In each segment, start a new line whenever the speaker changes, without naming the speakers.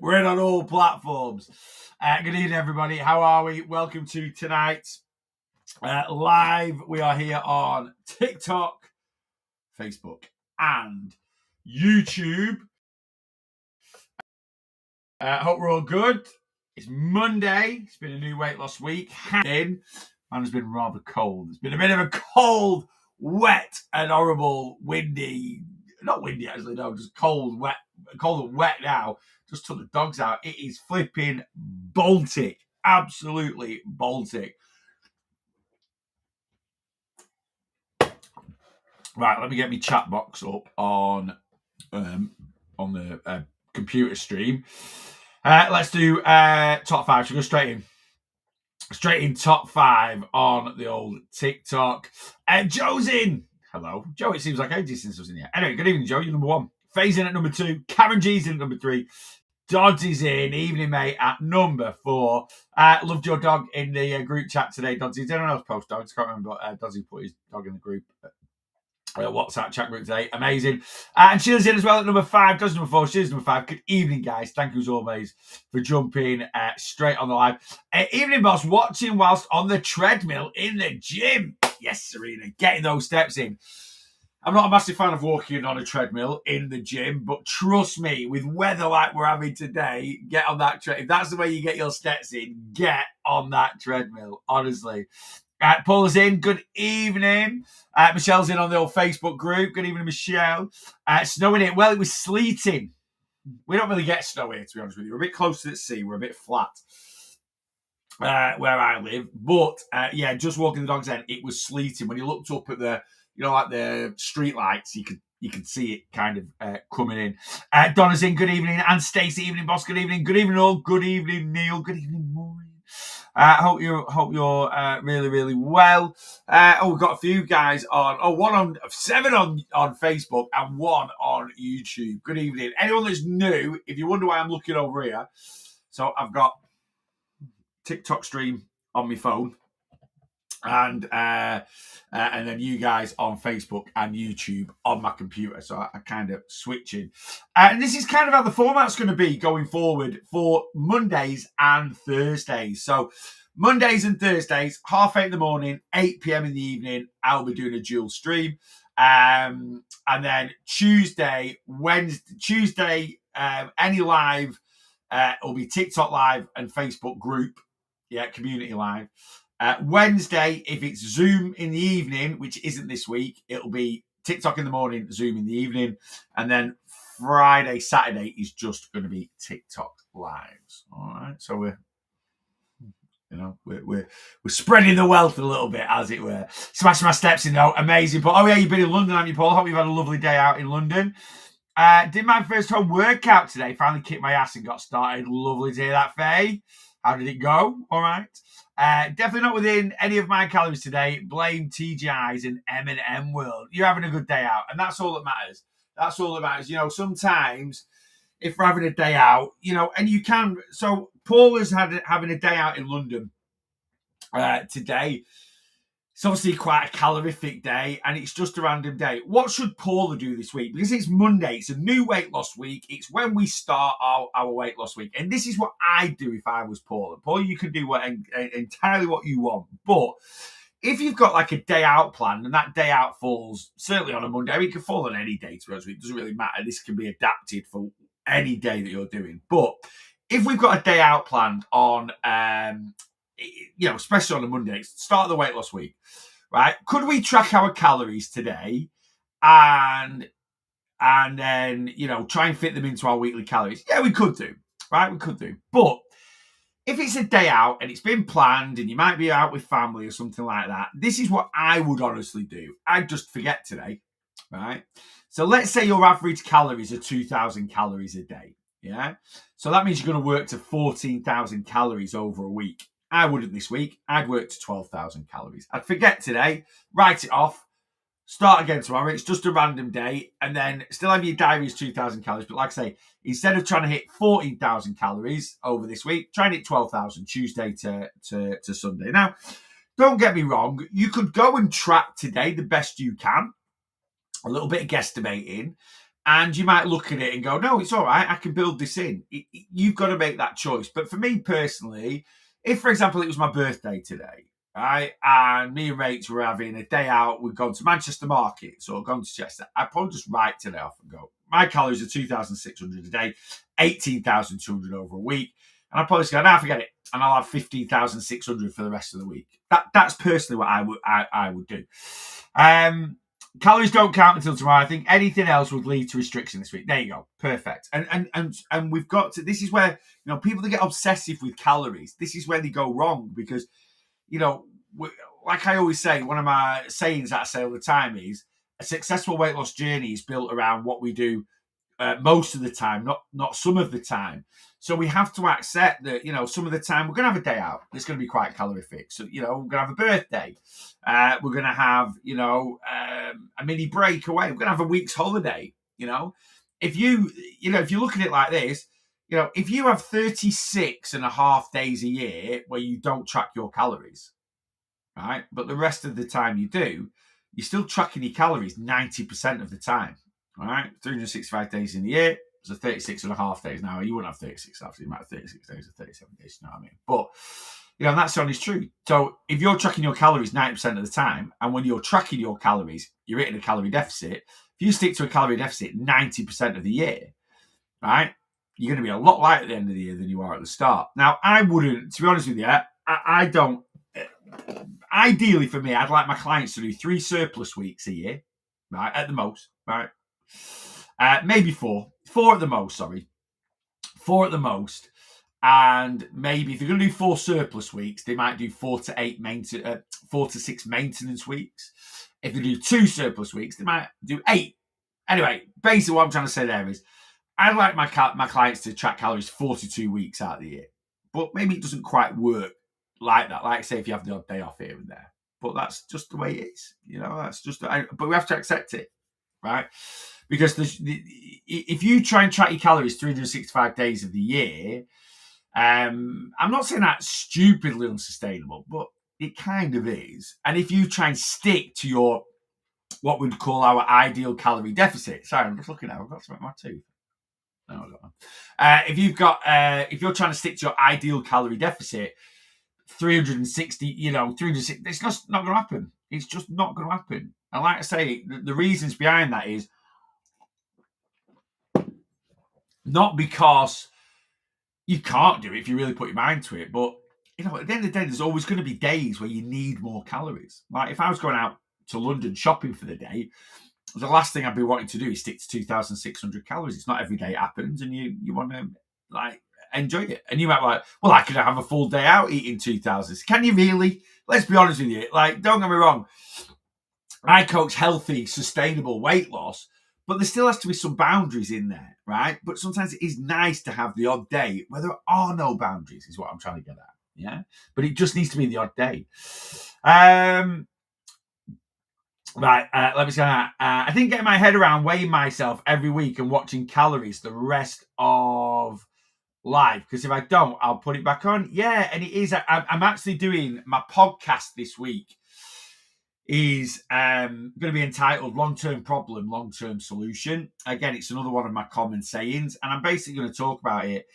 We're in on all platforms. Good evening, everybody. How are we? Welcome to tonight's live. We are here on TikTok, Facebook, and YouTube. Hope we're all good. It's Monday. It's been a new weight loss week. Man, it's been rather cold. It's been a bit of a cold, wet, and horrible, windy. Not windy, actually, no, just cold, wet, cold and wet now. Just took the dogs out. It is flipping Baltic. Absolutely Baltic. Right, let me get my chat box up on the computer stream. Let's do top five. Should we go straight in top five on the old TikTok. Joe's in. Hello. Joe, it seems like ages since I was in here. Anyway, good evening, Joe. You're number one. Faye's in at number two. Karen G's in at number three. Dodds is in. Evening, mate, at number four. Loved your dog in the group chat today, Dodds. Did anyone else post dogs? Can't remember. Dodds put his dog in the group. WhatsApp chat group today. Amazing. And Sheila's in as well at number five. Does number four. Sheila's number five. Good evening, guys. Thank you as always for jumping straight on the live. Evening, boss. Watching whilst on the treadmill in the gym. Yes, Serena. Getting those steps in. I'm not a massive fan of walking on a treadmill in the gym, but trust me, with weather like we're having today, get on that treadmill. If that's the way you get your steps in, get on that treadmill, honestly. Paula's in. Good evening. Michelle's in on the old Facebook group. Good evening, Michelle. Snowing it. Well, it was sleeting. We don't really get snow here, to be honest with you. We're a bit close to the sea. We're a bit flat where I live. But, yeah, just walking the dogs in, it was sleeting. When you looked up at the, like the street lights, you could see it kind of coming in. Donna's in. Good evening. And Stacey, evening, boss. Good evening. Good evening, all. Good evening, Neil. Good evening, Maureen. Hope you're really, really well. We've got a few guys on. 7 on Facebook and 1 on YouTube. Good evening. Anyone that's new, if you wonder why I'm looking over here, so I've got TikTok stream on my phone, and then you guys on Facebook and YouTube on my computer. So I kind of switching. And this is kind of how the format's going to be going forward for Mondays and Thursdays. So Mondays and Thursdays, 8:30 in the morning, 8 p.m. in the evening, I'll be doing a dual stream. And then Tuesday, any live will be TikTok live and Facebook group. Yeah, community live. Wednesday, if it's Zoom in the evening, which isn't this week, it'll be TikTok in the morning, Zoom in the evening. And then Friday, Saturday is just going to be TikTok lives. All right. So we're spreading the wealth a little bit, as it were. Smashing my steps in though. Amazing. But yeah, you've been in London, haven't you, Paul? I hope you've had a lovely day out in London. Did my first home workout today. Finally kicked my ass and got started. Lovely to hear that, Faye. How did it go? All right. Definitely not within any of my calories today. Blame TGI's and M&M World. You're having a good day out, and that's all that matters. That's all that matters. Sometimes if we're having a day out, and you can. So Paul is having a day out in London today. It's obviously quite a calorific day, and it's just a random day. What should Paula do this week? Because it's Monday, it's a new weight loss week. It's when we start our weight loss week. And this is what I'd do if I was Paula. Paula, you can do entirely what you want. But if you've got like a day out plan, and that day out falls certainly on a Monday, it can fall on any day, to be honest with you. It doesn't really matter. This can be adapted for any day that you're doing. But if we've got a day out planned on especially on a Monday, start of the weight loss week, right? Could we track our calories today and then, try and fit them into our weekly calories? Yeah, we could do, right? We could do. But if it's a day out and it's been planned and you might be out with family or something like that, this is what I would honestly do. I'd just forget today, right? So let's say your average calories are 2,000 calories a day, yeah? So that means you're going to work to 14,000 calories over a week. I wouldn't this week. I'd work to 12,000 calories. I'd forget today, write it off, start again tomorrow. It's just a random day. And then still have your diary as 2,000 calories. But like I say, instead of trying to hit 14,000 calories over this week, try and hit 12,000 Tuesday to Sunday. Now, don't get me wrong. You could go and track today the best you can. A little bit of guesstimating. And you might look at it and go, no, it's all right. I can build this in. You've got to make that choice. But for me personally, if, for example, it was my birthday today, right, and me and Rach were having a day out, we've gone to Manchester Markets or gone to Chester, I'd probably just write today off and go, my calories are 2,600 a day, 18,200 over a week. And I'd probably just go, nah, forget it. And I'll have 15,600 for the rest of the week. That's personally what I would do. Calories don't count until tomorrow. I think anything else would lead to restriction this week. There you go. Perfect. And we've got to, this is where, people that get obsessive with calories, this is where they go wrong because, like I always say, one of my sayings that I say all the time is a successful weight loss journey is built around what we do most of the time, not some of the time. So we have to accept that, some of the time we're going to have a day out. It's going to be quite calorific. So, we're going to have a birthday. We're going to have, a mini break away. We're going to have a week's holiday, If you look at it like this, if you have 36 and a half days a year where you don't track your calories, right? But the rest of the time you do, you're still tracking your calories 90% of the time. All right, 365 days in the year, so 36 and a half days. Now, you wouldn't have 36 after, you might have 36 days or 37 days, you know what I mean? But, and that's only true. So if you're tracking your calories 90% of the time, and when you're tracking your calories, you're hitting a calorie deficit, if you stick to a calorie deficit 90% of the year, right, you're going to be a lot lighter at the end of the year than you are at the start. Now, I wouldn't, to be honest with you, I don't, ideally for me, I'd like my clients to do 3 surplus weeks a year, right, at the most, right? Maybe 4 at the most, 4 at the most. And maybe if you're going to do 4 surplus weeks, they might do 4 to 6 maintenance weeks. If they do 2 surplus weeks, they might do 8. Anyway, basically what I'm trying to say there is I'd like my clients to track calories 42 weeks out of the year. But maybe it doesn't quite work like that. Like, say, if you have the odd day off here and there. But that's just the way it is. That's just, but we have to accept it, right? Because if you try and track your calories 365 days of the year, I'm not saying that's stupidly unsustainable, but it kind of is. And if you try and stick to your, what we'd call our ideal calorie deficit, sorry, I'm just looking at it, I've got something in my tooth. No, I don't know. If you're trying to stick to your ideal calorie deficit, 360, 360, it's just not going to happen. It's just not going to happen. And like I say, the reasons behind that is not because you can't do it if you really put your mind to it, but at the end of the day, there's always going to be days where you need more calories. Like if I was going out to London shopping for the day, the last thing I'd be wanting to do is stick to 2,600 calories. It's not every day it happens, and you want to enjoy it. And you might be like, well, I could have a full day out eating 2,000. Can you really? Let's be honest with you. Don't get me wrong. I coach healthy, sustainable weight loss, but there still has to be some boundaries in there, right? But sometimes it is nice to have the odd day where there are no boundaries, is what I'm trying to get at. Yeah. But it just needs to be the odd day. Right, let me say that. I think getting my head around weighing myself every week and watching calories the rest of life, because if I don't, I'll put it back on. Yeah, and it is. I'm actually doing my podcast this week. Is going to be entitled Long-Term Problem, Long-Term Solution. Again, it's another one of my common sayings, and I'm basically going to talk about it.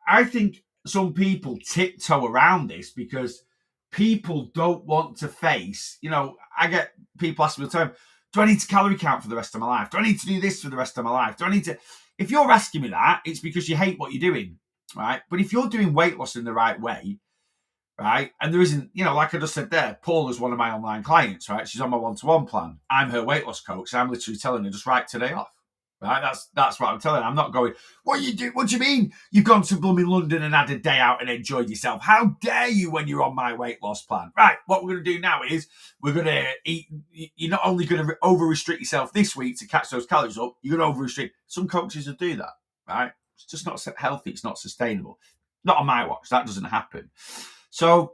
I think some people tiptoe around this because people don't want to face, I get people asking me all the time, do I need to calorie count for the rest of my life? Do I need to do this for the rest of my life? Do I need to? If you're asking me that, it's because you hate what you're doing, right? But if you're doing weight loss in the right way, right, and there isn't, like I just said there, Paul is one of my online clients, right? She's on my one-to-one plan. I'm her weight loss coach. So I'm literally telling her, just write today off. Right, that's what I'm telling. I'm not going, what you do? What do you mean? You've gone to blooming London and had a day out and enjoyed yourself. How dare you when you're on my weight loss plan? Right, what we're going to do now is we're going to eat. You're not only going to over-restrict yourself this week to catch those calories up, you're going to over-restrict. Some coaches will do that, right? It's just not healthy. It's not sustainable. Not on my watch. That doesn't happen. So,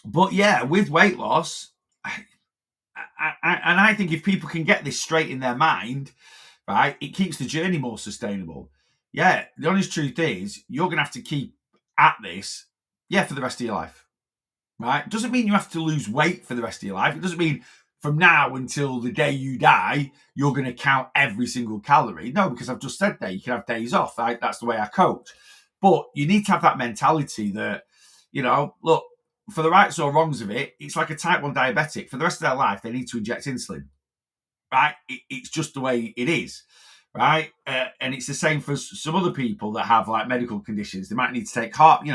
but yeah, with weight loss, I think if people can get this straight in their mind, right, it keeps the journey more sustainable. Yeah, the honest truth is you're going to have to keep at this, for the rest of your life, right? It doesn't mean you have to lose weight for the rest of your life. It doesn't mean from now until the day you die, you're going to count every single calorie. No, because I've just said that you can have days off. That's the way I coach. But you need to have that mentality that, look, for the rights or wrongs of it, it's like a type 1 diabetic. For the rest of their life, they need to inject insulin, right? It's just the way it is, right? And it's the same for some other people that have like medical conditions. They might need to take heart,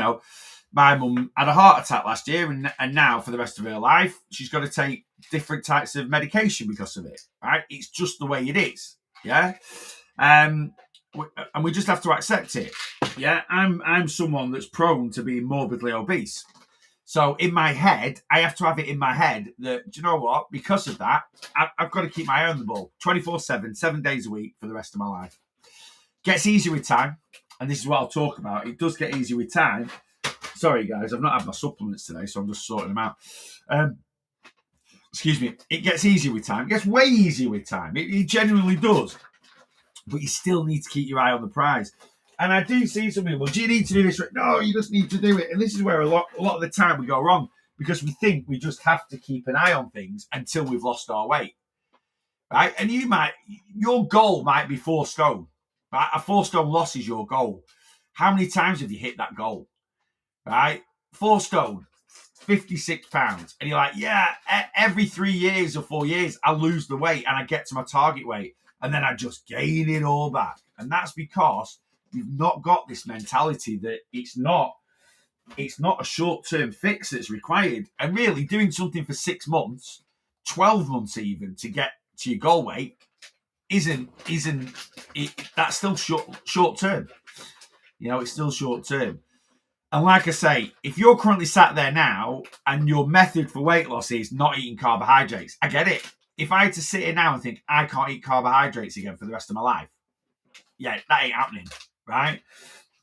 my mum had a heart attack last year, and now for the rest of her life, she's got to take different types of medication because of it, right? It's just the way it is, yeah? And we just have to accept it, yeah? I'm someone that's prone to being morbidly obese. So in my head, I have to have it in my head that, do you know what? Because of that, I've got to keep my eye on the ball 24/7, 7 days a week for the rest of my life. Gets easier with time, and this is what I'll talk about. It does get easier with time. Sorry, guys, I've not had my supplements today, so I'm just sorting them out. Excuse me. It gets easier with time. It gets way easier with time. It genuinely does. But you still need to keep your eye on the prize. And I do see some people, do you need to do this? No, you just need to do it. And this is where a lot of the time we go wrong, because we think we just have to keep an eye on things until we've lost our weight, right? And your goal might be 4 stone, right? A 4 stone loss is your goal. How many times have you hit that goal, right? 4 stone, 56 pounds. And you're like, yeah, every 3 years or 4 years, I lose the weight and I get to my target weight. And then I just gain it all back. And that's because you've not got this mentality that it's not a short-term fix that's required. And really doing something for 6 months, 12 months even, to get to your goal weight that's still short-term. It's still short-term. And like I say, if you're currently sat there now and your method for weight loss is not eating carbohydrates, I get it. If I had to sit here now and think I can't eat carbohydrates again for the rest of my life, yeah, that ain't happening, right?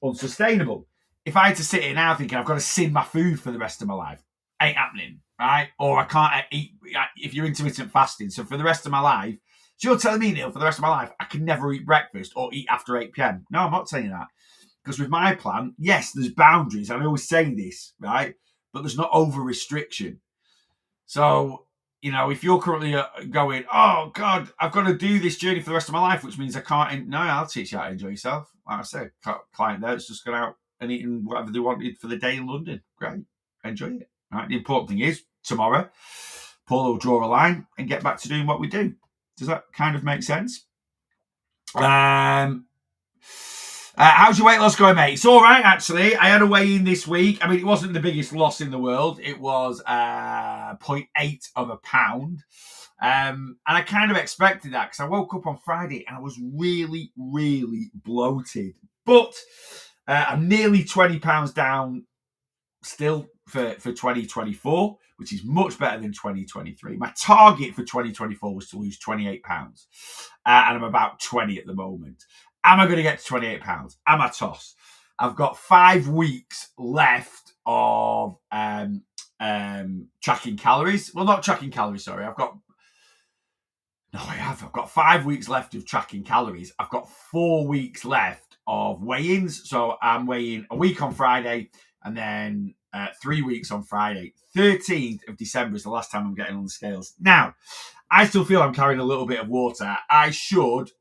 Unsustainable. If I had to sit here now thinking I've got to sin my food for the rest of my life, ain't happening, right? Or I can't eat, if you're intermittent fasting, so for the rest of my life, so you're telling me, Neil, for the rest of my life, I can never eat breakfast or eat after 8 p.m. No, I'm not saying that. Because with my plan, yes, there's boundaries. I always say this, right? But there's not over-restriction. So, if you're currently going, oh, God, I've got to do this journey for the rest of my life, which means I can't... No, I'll teach you how to enjoy yourself. Like I said, client there that's just gone out and eaten whatever they wanted for the day in London. Great. Enjoy it. Right? The important thing is, tomorrow, Paul will draw a line and get back to doing what we do. Does that kind of make sense? How's your weight loss going, mate? It's all right, actually. I had a weigh-in this week. I mean, it wasn't the biggest loss in the world. It was 0.8 of a pound. And I kind of expected that because I woke up on Friday and I was really, really bloated. But I'm nearly 20 pounds down still for 2024, which is much better than 2023. My target for 2024 was to lose 28 pounds. And I'm about 20 at the moment. Am I going to get to 28 pounds? Am I toss? I've got 5 weeks left of tracking calories. Well, not tracking calories, sorry. I've got 5 weeks left of tracking calories. I've got 4 weeks left of weigh-ins. So I'm weighing a week on Friday and then 3 weeks on Friday. 13th of December is the last time I'm getting on the scales. Now, I still feel I'm carrying a little bit of water. I should,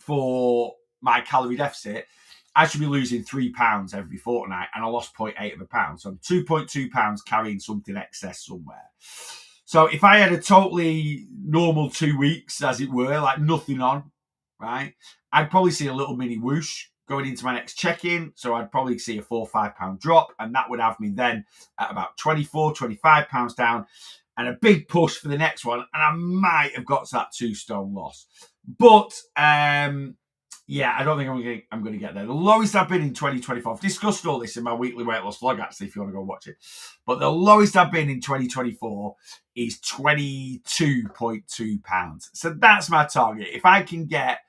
for my calorie deficit, I should be losing 3 pounds every fortnight, and I lost 0.8 of a pound. So I'm 2.2 pounds carrying something excess somewhere. So if I had a totally normal 2 weeks, as it were, like nothing on, right, I'd probably see a little mini whoosh going into my next check-in. So I'd probably see a 4 or 5 pound drop, and that would have me then at about 24, 25 pounds down, and a big push for the next one, and I might have got to that 2 stone loss. But yeah, I don't think I'm going to get there. The lowest I've been in 2024, I've discussed all this in my weekly weight loss vlog, actually, if you want to go watch it. But the lowest I've been in 2024 is 22.2 pounds. So that's my target. If I can get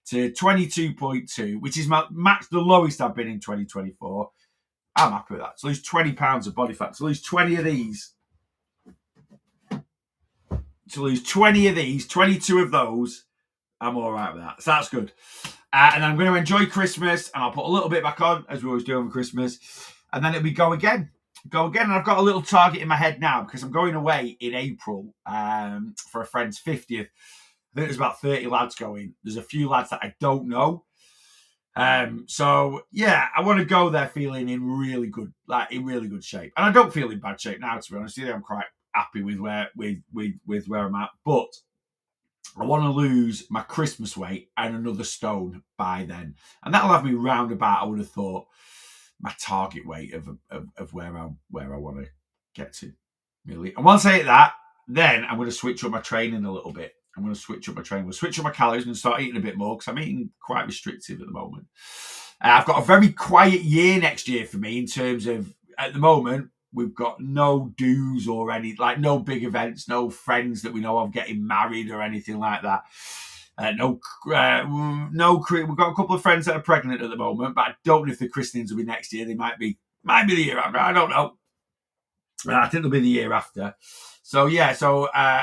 to 22.2, which is my max, the lowest I've been in 2024, I'm happy with that. To lose 20 pounds of body fat, to lose 20 of these, 22 of those, I'm all right with that. So that's good. And I'm going to enjoy Christmas, and I'll put a little bit back on, as we always do over Christmas, and then it'll be go again. go again. And I've got a little target in my head now because I'm going away in April for a friend's 50th. I think there's about 30 lads going. There's a few lads that I don't know. So yeah, I want to go there feeling in really good shape. And I don't feel in bad shape now, to be honest with you. I'm quite happy with where I'm at. But I want to lose my Christmas weight and another stone by then. And that'll have me round about, I would have thought, my target weight of where I want to get to. Really. And once I hit that, then I'm going to switch up my training a little bit. I'm going to switch up my training. We'll switch up my calories and start eating a bit more because I'm eating quite restrictive at the moment. I've got a very quiet year next year for me in terms of, at the moment, we've got no dues or any, like no big events, no friends that we know of getting married or anything like that. No, we've got a couple of friends that are pregnant at the moment, but I don't know if the christenings will be next year. They might be the year after. I don't know. I think they'll be the year after. So yeah,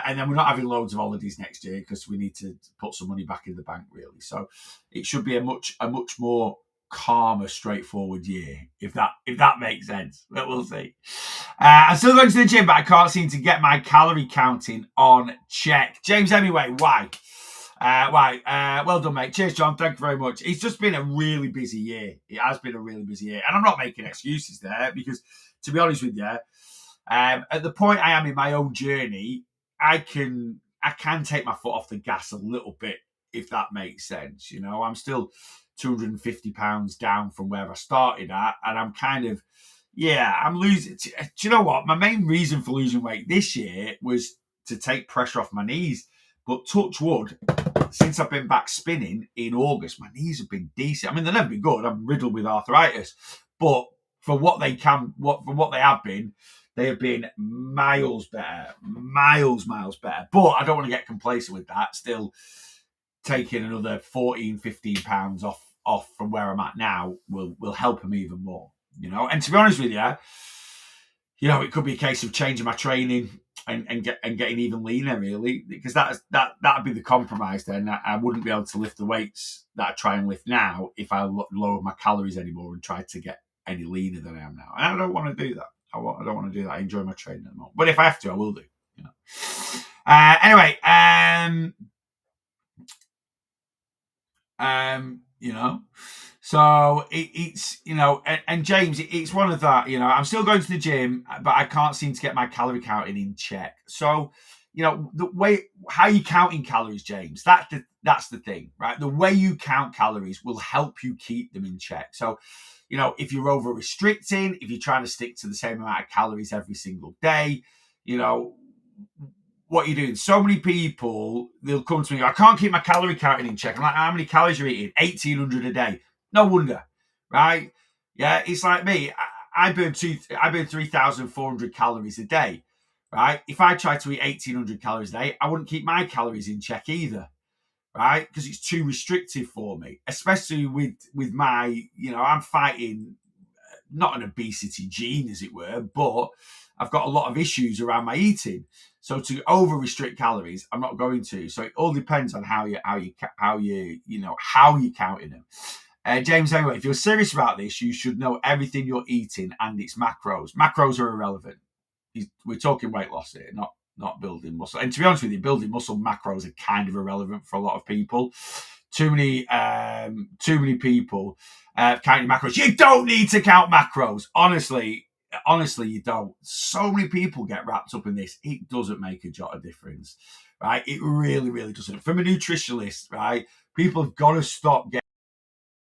and then we're not having loads of holidays next year because we need to put some money back in the bank, really. So it should be a much more calmer, straightforward year, if that makes sense. But we'll see. I'm still going to the gym, but I can't seem to get my calorie counting on check. James Hemingway, why? Well done, mate. Cheers, John. Thank you very much. It's just been a really busy year. It has been a really busy year. And I'm not making excuses there because, to be honest with you, at the point I am in my own journey, I can take my foot off the gas a little bit, if that makes sense. You know, I'm still 250 pounds down from where I started at, and I'm kind of, I'm losing. Do you know what? My main reason for losing weight this year was to take pressure off my knees. But touch wood, since I've been back spinning in August, my knees have been decent. I mean, they've never been good. I'm riddled with arthritis, but for what they have been, they have been miles better. But I don't want to get complacent with that. Still, taking another 14, 15 pounds off from where I'm at now will help them even more. You know, and to be honest with you, it could be a case of changing my training and getting even leaner, really, because that'd be the compromise. Then I wouldn't be able to lift the weights that I try and lift now if I lower my calories anymore and try to get any leaner than I am now. And I don't want to do that. I don't want to do that. I enjoy my training at the moment, but if I have to, I will do. Anyway, so it's and James, it's one of that. I'm still going to the gym, but I can't seem to get my calorie counting in check. So the way how you counting calories, James, that's the thing, right? The way you count calories will help you keep them in check. So if you're over restricting, if you're trying to stick to the same amount of calories every single day, what you're doing. So many people, they'll come to me, I can't keep my calorie counting in check. I'm like, how many calories are you eating? 1,800 a day. No wonder, right? Yeah, it's like me. I burn 3,400 calories a day, right? If I tried to eat 1,800 calories a day, I wouldn't keep my calories in check either, right? Because it's too restrictive for me, especially with my, I'm fighting not an obesity gene, as it were, but I've got a lot of issues around my eating. So to over restrict calories, I'm not going to. So it all depends on how you're counting them. James, anyway, if you're serious about this, you should know everything you're eating and its macros. Macros are irrelevant. We're talking weight loss here, not building muscle. And to be honest with you, building muscle macros are kind of irrelevant for a lot of people. Too many people counting macros. You don't need to count macros. Honestly, you don't. So many people get wrapped up in this. It doesn't make a jot of difference, right? It really, really doesn't. From a nutritionist, right? People have got to stop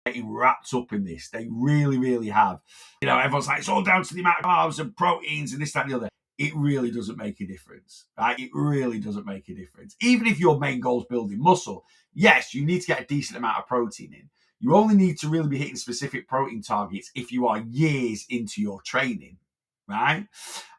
getting wrapped up in this. They really, really have. Everyone's like, it's all down to the amount of carbs and proteins and this, that, and the other. It really doesn't make a difference, right? It really doesn't make a difference. Even if your main goal is building muscle, yes, you need to get a decent amount of protein in. You only need to really be hitting specific protein targets if you are years into your training, right?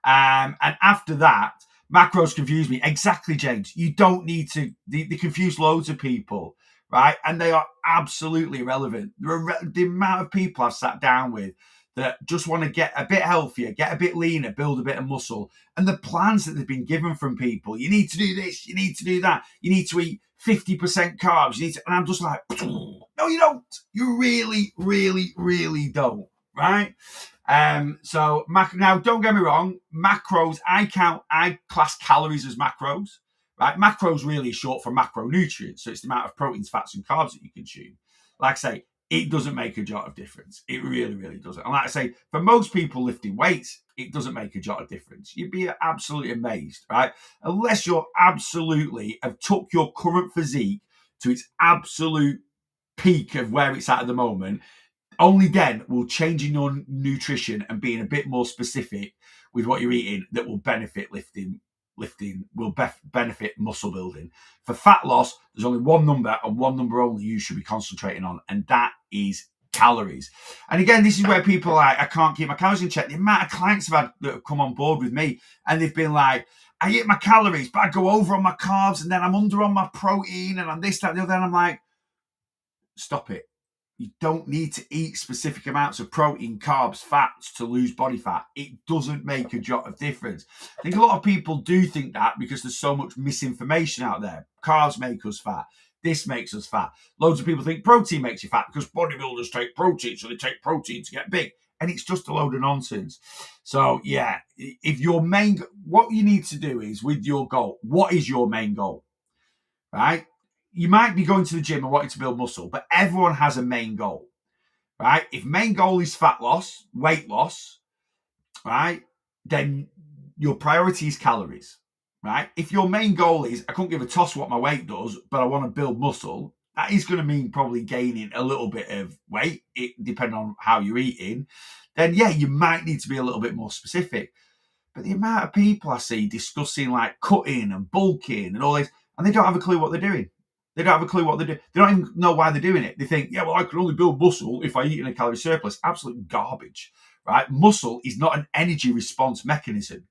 And after that, macros confuse me. Exactly, James. You don't need to. They confuse loads of people, right? And they are absolutely irrelevant. The amount of people I've sat down with that just want to get a bit healthier, get a bit leaner, build a bit of muscle, and the plans that they've been given from people. You need to do this, you need to do that, you need to eat 50% carbs, and I'm just like, no, you don't. You really, really, really don't, right? Now don't get me wrong, macros, I class calories as macros, right? Macros really is short for macronutrients. So it's the amount of proteins, fats, and carbs that you consume. Like I say, it doesn't make a jot of difference. It really, really doesn't. And like I say, for most people lifting weights, it doesn't make a jot of difference. You'd be absolutely amazed, right? Unless you're absolutely have took your current physique to its absolute peak of where it's at the moment, only then will changing your nutrition and being a bit more specific with what you're eating that will benefit lifting will benefit muscle building. For fat loss, there's only one number and one number only you should be concentrating on, and that is calories. And again, this is where people are like, I can't keep my calories in check. The amount of clients I've had that have come on board with me and they've been like, I hit my calories, but I go over on my carbs and then I'm under on my protein and I'm this, that, the other. And I'm like, stop it. You don't need to eat specific amounts of protein, carbs, fats to lose body fat. It doesn't make a jot of difference. I think a lot of people do think that because there's so much misinformation out there. Carbs make us fat. This makes us fat. Loads of people think protein makes you fat because bodybuilders take protein, so they take protein to get big. And it's just a load of nonsense. So, yeah, if your what you need to do is with your goal, what is your main goal, right? You might be going to the gym and wanting to build muscle, but everyone has a main goal, right? If main goal is fat loss, weight loss, right, then your priority is calories, right? If your main goal is, I couldn't give a toss what my weight does, but I want to build muscle, that is going to mean probably gaining a little bit of weight, depending on how you're eating. Then, yeah, you might need to be a little bit more specific. But the amount of people I see discussing like cutting and bulking and all this, and they don't have a clue what they're doing. They don't have a clue what they're doing. They don't even know why they're doing it. They think, yeah, well, I can only build muscle if I eat in a calorie surplus. Absolute garbage, right? Muscle is not an energy response mechanism,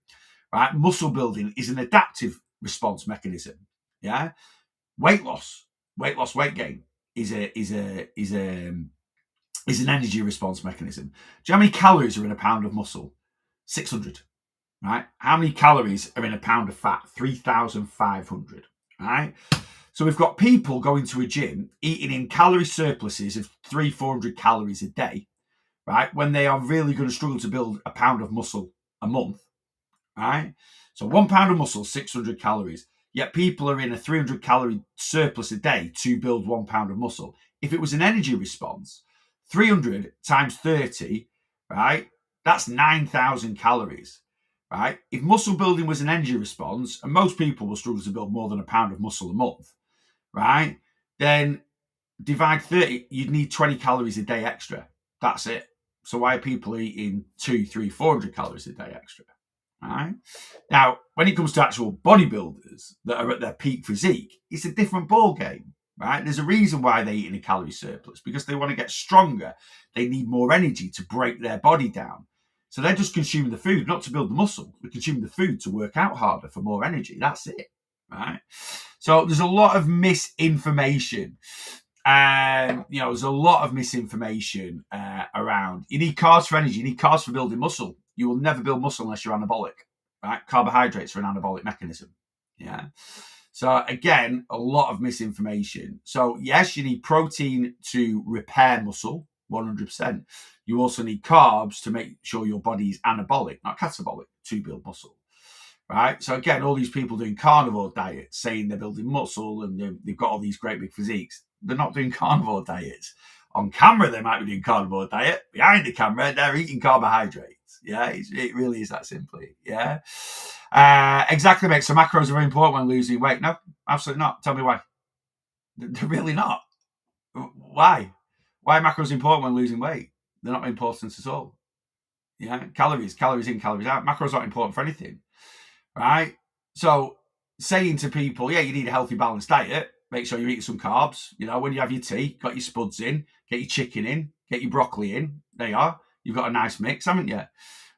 right? Muscle building is an adaptive response mechanism. Yeah, weight loss, weight gain is an energy response mechanism. Do you know how many calories are in a pound of muscle? 600. Right? How many calories are in a pound of fat? 3,500. Right? So we've got people going to a gym eating in calorie surpluses of 300-400 calories a day, right? When they are really going to struggle to build a pound of muscle a month, right? So 1 pound of muscle, 600 calories. Yet people are in a 300 calorie surplus a day to build 1 pound of muscle. If it was an energy response, 300 times 30, right? That's 9,000 calories. Right? If muscle building was an energy response, and most people will struggle to build more than a pound of muscle a month, right? Then divide 30, you'd need 20 calories a day extra. That's it. So why are people eating 200, 300, 400 calories a day extra? Right? Now, when it comes to actual bodybuilders that are at their peak physique, it's a different ball game. Right? There's a reason why they eat in a calorie surplus, because they want to get stronger. They need more energy to break their body down. So they're just consuming the food, not to build the muscle. They're consuming the food to work out harder for more energy. That's it, right? So there's a lot of misinformation. There's a lot of misinformation around. You need carbs for energy. You need carbs for building muscle. You will never build muscle unless you're anabolic, right? Carbohydrates are an anabolic mechanism, yeah? So again, a lot of misinformation. So yes, you need protein to repair muscle, 100%. You also need carbs to make sure your body is anabolic, not catabolic, to build muscle, right? So again, all these people doing carnivore diets, saying they're building muscle and they've got all these great big physiques, they're not doing carnivore diets. On camera, they might be doing carnivore diet. Behind the camera, they're eating carbohydrates. Yeah, it really is that simply. Yeah. Exactly, mate. So macros are very important when losing weight. No, absolutely not. Tell me why. They're really not. Why? Why are macros important when losing weight? They're not important at all. Yeah, calories in, calories out. Macros aren't important for anything, right? So saying to people, yeah, you need a healthy, balanced diet. Make sure you're eating some carbs. You know, when you have your tea, got your spuds in, get your chicken in, get your broccoli in. There you are. You've got a nice mix, haven't you?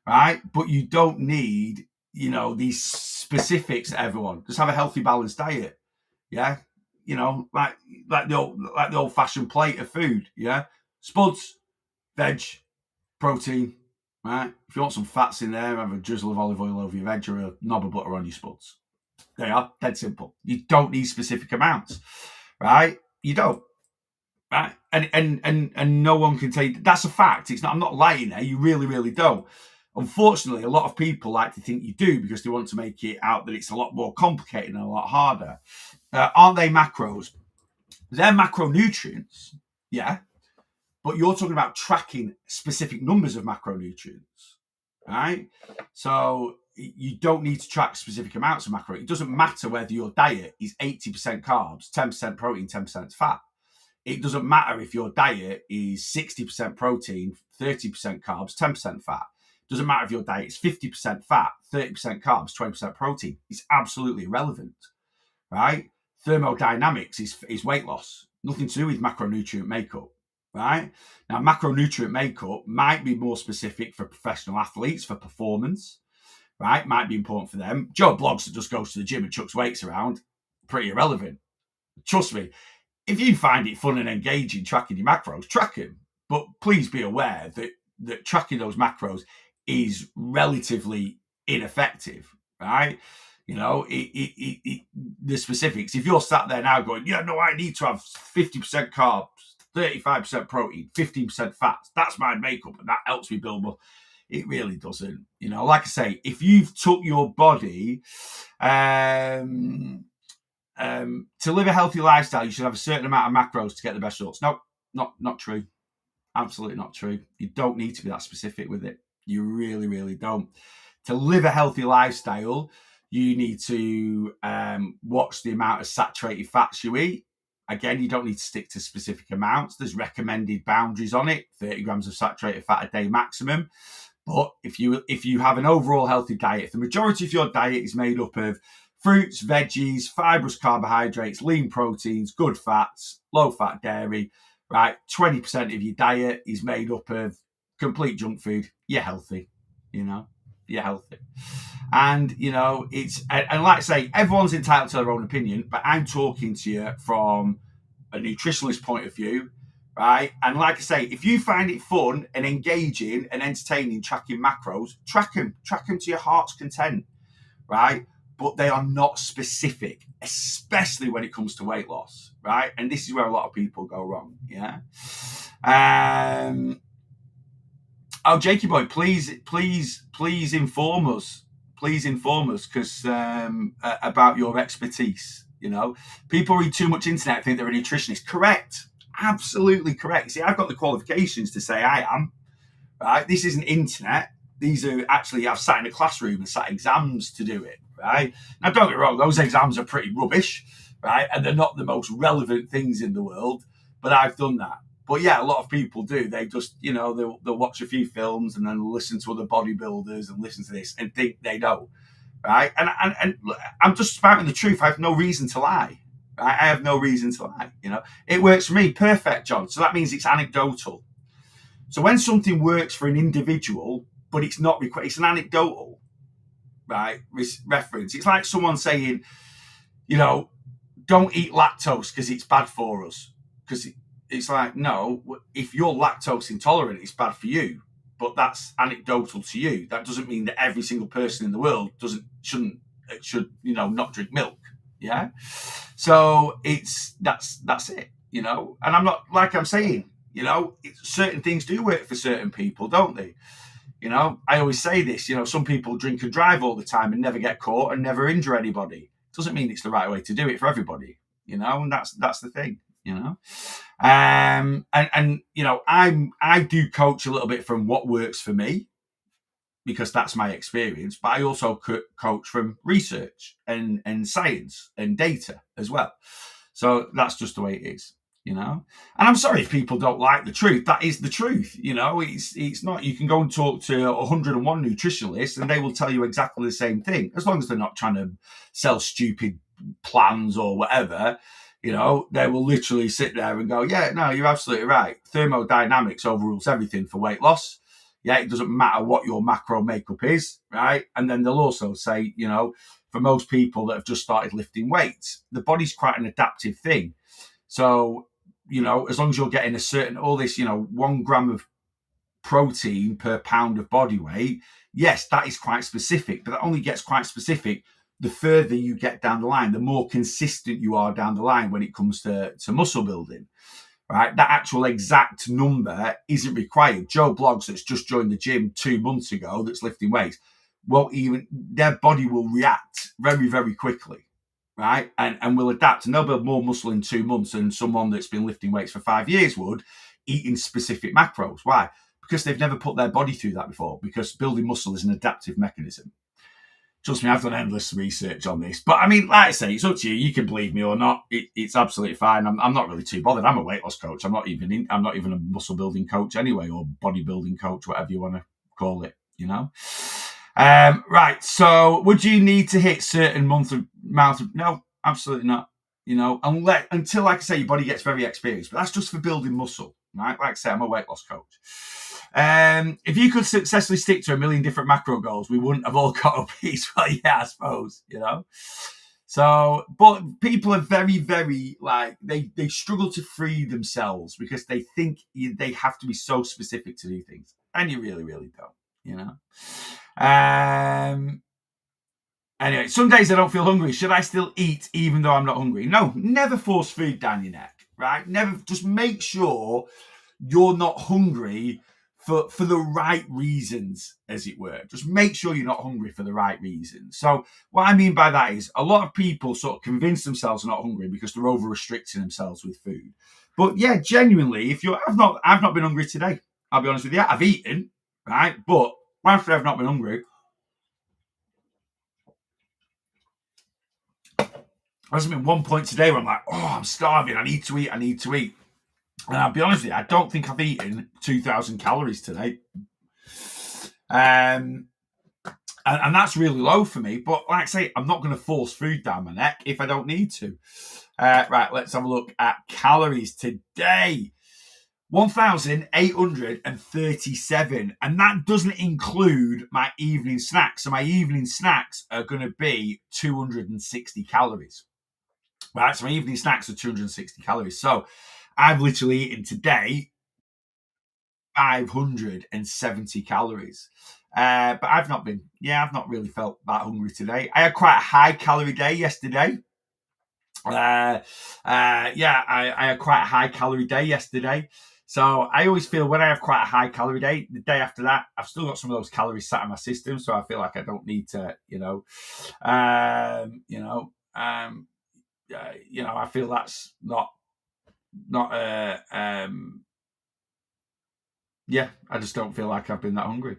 Right? But you don't need, these specifics, everyone. Just have a healthy, balanced diet. Yeah. Like the old-fashioned plate of food. Yeah. Spuds, veg, protein. Right? If you want some fats in there, have a drizzle of olive oil over your veg or a knob of butter on your spuds. They are dead simple. You don't need specific amounts. Right? You don't. Right? and no one can tell you that's a fact. It's not. I'm not lying there. You really, really don't. Unfortunately, a lot of people like to think you do because they want to make it out that it's a lot more complicated and a lot harder. Aren't they macros? They're macronutrients, yeah, but you're talking about tracking specific numbers of macronutrients, right? So you don't need to track specific amounts of macro. It doesn't matter whether your diet is 80% carbs, 10% protein, 10% fat. It doesn't matter if your diet is 60% protein, 30% carbs, 10% fat. It doesn't matter if your diet is 50% fat, 30% carbs, 20% protein. It's absolutely irrelevant, right? Thermodynamics is weight loss. Nothing to do with macronutrient makeup, right? Now, macronutrient makeup might be more specific for professional athletes, for performance, right? Might be important for them. Joe Bloggs that just goes to the gym and chucks weights around, pretty irrelevant. Trust me, if you find it fun and engaging tracking your macros, track them. But please be aware that tracking those macros is relatively ineffective, right? You know, the specifics. If you're sat there now going, yeah, no, I need to have 50% carbs, 35% protein, 15% fats. That's my makeup, and that helps me build more. It really doesn't. You know, like I say, if you've took your body to live a healthy lifestyle, you should have a certain amount of macros to get the best results. No, not true. Absolutely not true. You don't need to be that specific with it. You really, really don't. To live a healthy lifestyle, you need to watch the amount of saturated fats you eat. Again, you don't need to stick to specific amounts. There's recommended boundaries on it, 30 grams of saturated fat a day maximum. But if you have an overall healthy diet, if the majority of your diet is made up of fruits, veggies, fibrous carbohydrates, lean proteins, good fats, low-fat dairy, right? 20% of your diet is made up of complete junk food. You're healthy, you know? You're healthy. And, you know, and like I say, everyone's entitled to their own opinion, but I'm talking to you from a nutritionalist point of view, right? And like I say, if you find it fun and engaging and entertaining tracking macros, track them to your heart's content, right? But they are not specific, especially when it comes to weight loss, right? And this is where a lot of people go wrong, yeah? Jakey boy, please inform us. Please inform us because about your expertise. You know, people read too much internet, think they're a nutritionist. Correct, absolutely correct. See, I've got the qualifications to say I am. Right, this isn't internet. These are actually I've sat in a classroom and sat exams to do it. Right, now don't get me wrong; those exams are pretty rubbish, right, and they're not the most relevant things in the world. But I've done that. But yeah, a lot of people do. They just, you know, they'll watch a few films and then listen to other bodybuilders and listen to this and think they know, right? And I'm just spouting the truth. I have no reason to lie. Right? I have no reason to lie. You know, it works for me. Perfect, John. So that means it's anecdotal. So when something works for an individual, but it's not required, it's an anecdotal, right? Reference. It's like someone saying, you know, don't eat lactose because it's bad for us. Because it's like, no, if you're lactose intolerant, it's bad for you. But that's anecdotal to you. That doesn't mean that every single person in the world should, you know, not drink milk. Yeah. So that's it, you know. And I'm not, like I'm saying, you know, certain things do work for certain people, don't they? You know, I always say this, you know, some people drink and drive all the time and never get caught and never injure anybody. Doesn't mean it's the right way to do it for everybody, you know, and that's the thing, you know. And you know, I do coach a little bit from what works for me because that's my experience, but I also coach from research and science and data as well. So that's just the way it is, you know. And I'm sorry if people don't like the truth. That is the truth, you know. It's not. You can go and talk to 101 nutritionalists, and they will tell you exactly the same thing, as long as they're not trying to sell stupid plans or whatever. You know, they will literally sit there and go, yeah, no, you're absolutely right. Thermodynamics overrules everything for weight loss. Yeah, it doesn't matter what your macro makeup is, right? And then they'll also say, you know, for most people that have just started lifting weights, the body's quite an adaptive thing. So, you know, as long as you're getting all this, you know, 1 gram of protein per pound of body weight, yes, that is quite specific, but that only gets quite specific the further you get down the line, the more consistent you are down the line when it comes to muscle building, right? That actual exact number isn't required. Joe Bloggs, that's just joined the gym 2 months ago, that's lifting weights, won't even, their body will react very, very quickly, right? And will adapt, and they'll build more muscle in 2 months than someone that's been lifting weights for 5 years would, eating specific macros. Why? Because they've never put their body through that before, because building muscle is an adaptive mechanism. Trust me, I've done endless research on this. But I mean, like I say, it's up to you. You can believe me or not. It's absolutely fine. I'm not really too bothered. I'm a weight loss coach. I'm not even a muscle building coach anyway, or bodybuilding coach, whatever you want to call it. You know. Right. So, would you need to hit certain amount of? No, absolutely not. You know, until, like I say, your body gets very experienced. But that's just for building muscle, right? Like I say, I'm a weight loss coach. If you could successfully stick to 1 million different macro goals, we wouldn't have all got obese. Well, yeah, I suppose, you know. So, but people are very, very, like, they struggle to free themselves because they think they have to be so specific to do things. And you really, really don't, you know. Anyway, some days I don't feel hungry. Should I still eat even though I'm not hungry? No, never force food down your neck, right? Never, just make sure you're not hungry for the right reasons, as it were. Just make sure you're not hungry for the right reasons. So what I mean by that is a lot of people sort of convince themselves they're not hungry because they're over restricting themselves with food. But yeah, genuinely, I've not been hungry today. I'll be honest with you. I've eaten, right? But after I've not been hungry, there's been one point today where I'm like, oh, I'm starving. I need to eat. And I'll be honest with you, I don't think I've eaten 2,000 calories today. And that's really low for me. But like I say, I'm not going to force food down my neck if I don't need to. Right, let's have a look at calories today. 1,837. And that doesn't include my evening snacks. So my evening snacks are going to be 260 calories. Right, so my evening snacks are 260 calories. So I've literally eaten today 570 calories. But I've not really felt that hungry today. I had quite a high calorie day yesterday. I had quite a high calorie day yesterday. So I always feel when I have quite a high calorie day, the day after that, I've still got some of those calories sat in my system. So I feel like I don't need to, I feel that's not I just don't feel like I've been that hungry.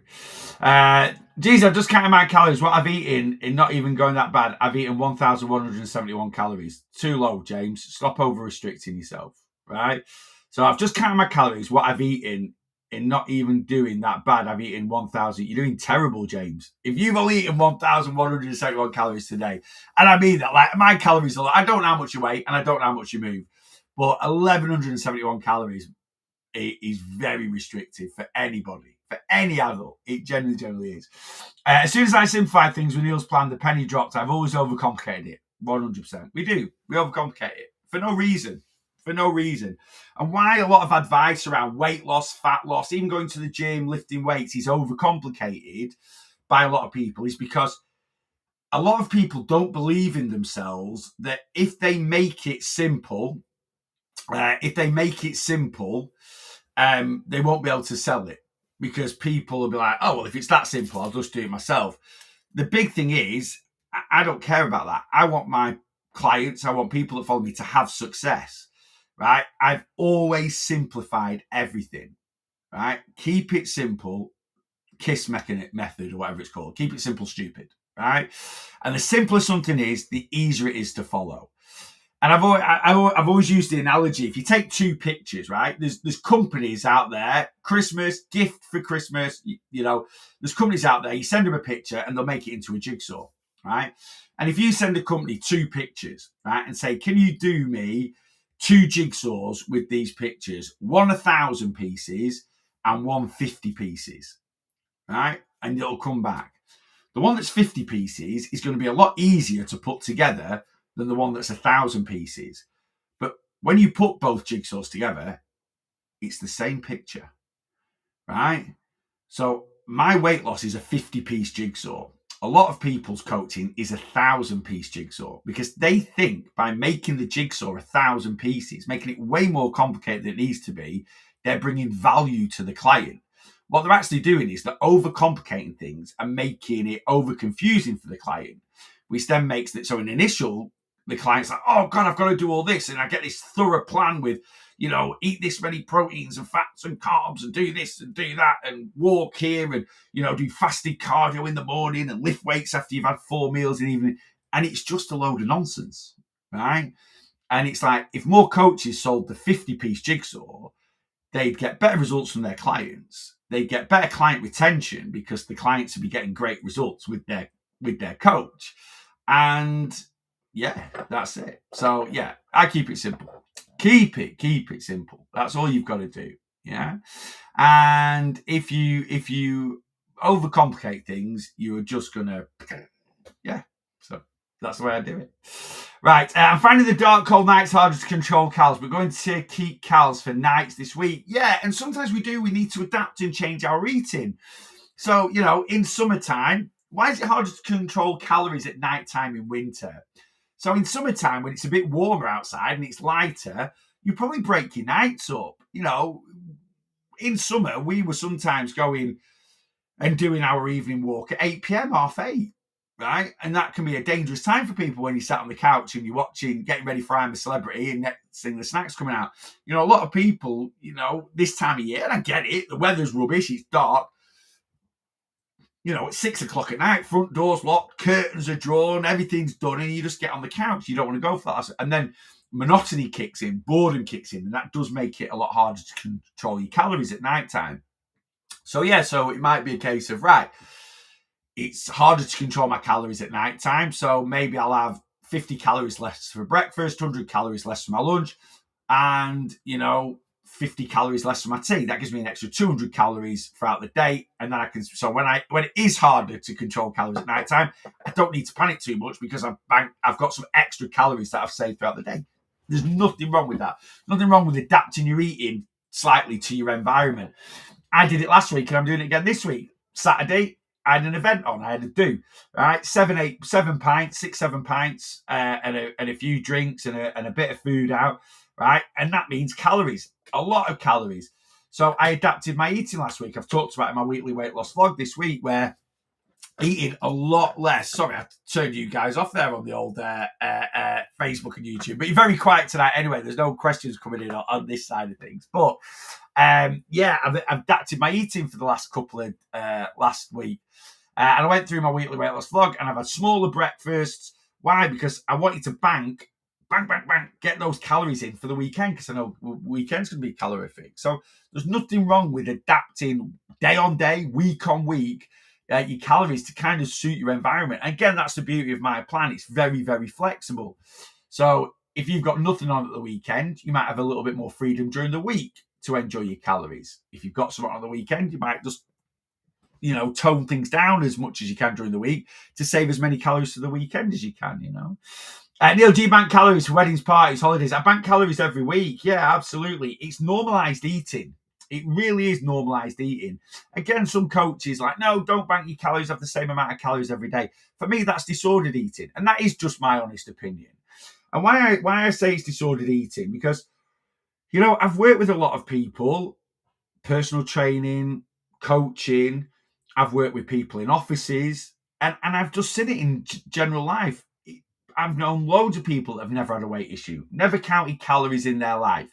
Geez, I've just counted my calories. What I've eaten, in not even going that bad, I've eaten 1,171 calories. Too low, James. Stop over restricting yourself, right? So I've just counted my calories. What I've eaten, in not even doing that bad, I've eaten 1,000. You're doing terrible, James. If you've only eaten 1,171 calories today, and I mean that, like, my calories are, I don't know how much you weigh, and I don't know how much you move, but 1,171 calories is very restrictive for anybody, for any adult. It generally is. As soon as I simplified things with Neil's plan, the penny dropped. I've always overcomplicated it. 100%. We do. We overcomplicate it for no reason. For no reason. And why a lot of advice around weight loss, fat loss, even going to the gym, lifting weights is overcomplicated by a lot of people is because a lot of people don't believe in themselves that if they make it simple, they won't be able to sell it because people will be like, oh, well, if it's that simple, I'll just do it myself. The big thing is, I don't care about that. I want my clients, I want people that follow me to have success, right? I've always simplified everything, right? Keep it simple, KISS method or whatever it's called. Keep it simple, stupid, right? And the simpler something is, the easier it is to follow. And I've always used the analogy. If you take two pictures, right? There's companies out there, Christmas, gift for Christmas, there's companies out there, you send them a picture and they'll make it into a jigsaw, right? And if you send a company two pictures, right, and say, can you do me two jigsaws with these pictures, one 1,000 pieces and one 50 pieces, right? And it'll come back. The one that's 50 pieces is going to be a lot easier to put together than the one that's 1,000 pieces. But when you put both jigsaws together, it's the same picture, right? So my weight loss is a 50-piece jigsaw. a lot of people's coaching is 1,000-piece jigsaw because they think by making the jigsaw 1,000 pieces, making it way more complicated than it needs to be, they're bringing value to the client. What they're actually doing is they're overcomplicating things and making it over confusing for the client, which then makes it so in initial, the client's like, oh God, I've got to do all this. And I get this thorough plan with, eat this many proteins and fats and carbs and do this and do that and walk here and, do fasted cardio in the morning and lift weights after you've had 4 meals in the evening. And it's just a load of nonsense, right? And it's like, if more coaches sold the 50-piece jigsaw, they'd get better results from their clients. They'd get better client retention because the clients would be getting great results with their coach. And yeah, that's it. So yeah, I keep it simple. Keep it simple. That's all you've got to do. Yeah. And if you overcomplicate things, you're just gonna, yeah. So that's the way I do it. Right, I'm finding the dark, cold nights harder to control calories. We're going to keep calories for nights this week. Yeah, and sometimes we need to adapt and change our eating. So, in summertime, why is it harder to control calories at nighttime in winter? So in summertime, when it's a bit warmer outside and it's lighter, you probably break your nights up. In summer, we were sometimes going and doing our evening walk at 8 p.m, 8:30, right? And that can be a dangerous time for people when you sat on the couch and you're watching, getting ready for I'm a Celebrity, and next thing the snacks coming out. A lot of people, this time of year, and I get it, the weather's rubbish, it's dark. At 6 o'clock at night, front door's locked, curtains are drawn, everything's done, and you just get on the couch. You don't want to go for that. And then monotony kicks in, boredom kicks in, and that does make it a lot harder to control your calories at night time. So it might be a case of, right, it's harder to control my calories at night time, so maybe I'll have 50 calories less for breakfast, 100 calories less for my lunch, and, 50 calories less for my tea. That gives me an extra 200 calories throughout the day. And then I can, so when it is harder to control calories at night time, I don't need to panic too much because I've got some extra calories that I've saved throughout the day. There's nothing wrong with that. Nothing wrong with adapting your eating slightly to your environment. I did it last week and I'm doing it again this week. Saturday, I had an event on. I had to do, right? 7 pints, 7 pints, and a few drinks and a bit of food out, right? And that means calories, a lot of calories. So I adapted my eating last week. I've talked about it in my weekly weight loss vlog this week, where eating a lot less. Sorry, I turned you guys off there on the old Facebook and YouTube, but you're very quiet tonight anyway. There's no questions coming in on this side of things. But I've adapted my eating for the last week. And I went through my weekly weight loss vlog and I've had smaller breakfasts. Why? Because I wanted to bang, get those calories in for the weekend, because I know weekends can be calorific. So there's nothing wrong with adapting day on day, week on week, your calories to kind of suit your environment. And again, that's the beauty of my plan. It's very, very flexible. So if you've got nothing on at the weekend, you might have a little bit more freedom during the week to enjoy your calories. If you've got something on the weekend, you might just tone things down as much as you can during the week to save as many calories for the weekend as you can, Neil, do you bank calories for weddings, parties, holidays? I bank calories every week. Yeah, absolutely. It's normalized eating. It really is normalized eating. Again, some coaches like, no, don't bank your calories, have the same amount of calories every day. For me, that's disordered eating. And that is just my honest opinion. And why I say it's disordered eating, because, I've worked with a lot of people, personal training, coaching. I've worked with people in offices, and I've just seen it in general life. I've known loads of people that have never had a weight issue, never counted calories in their life.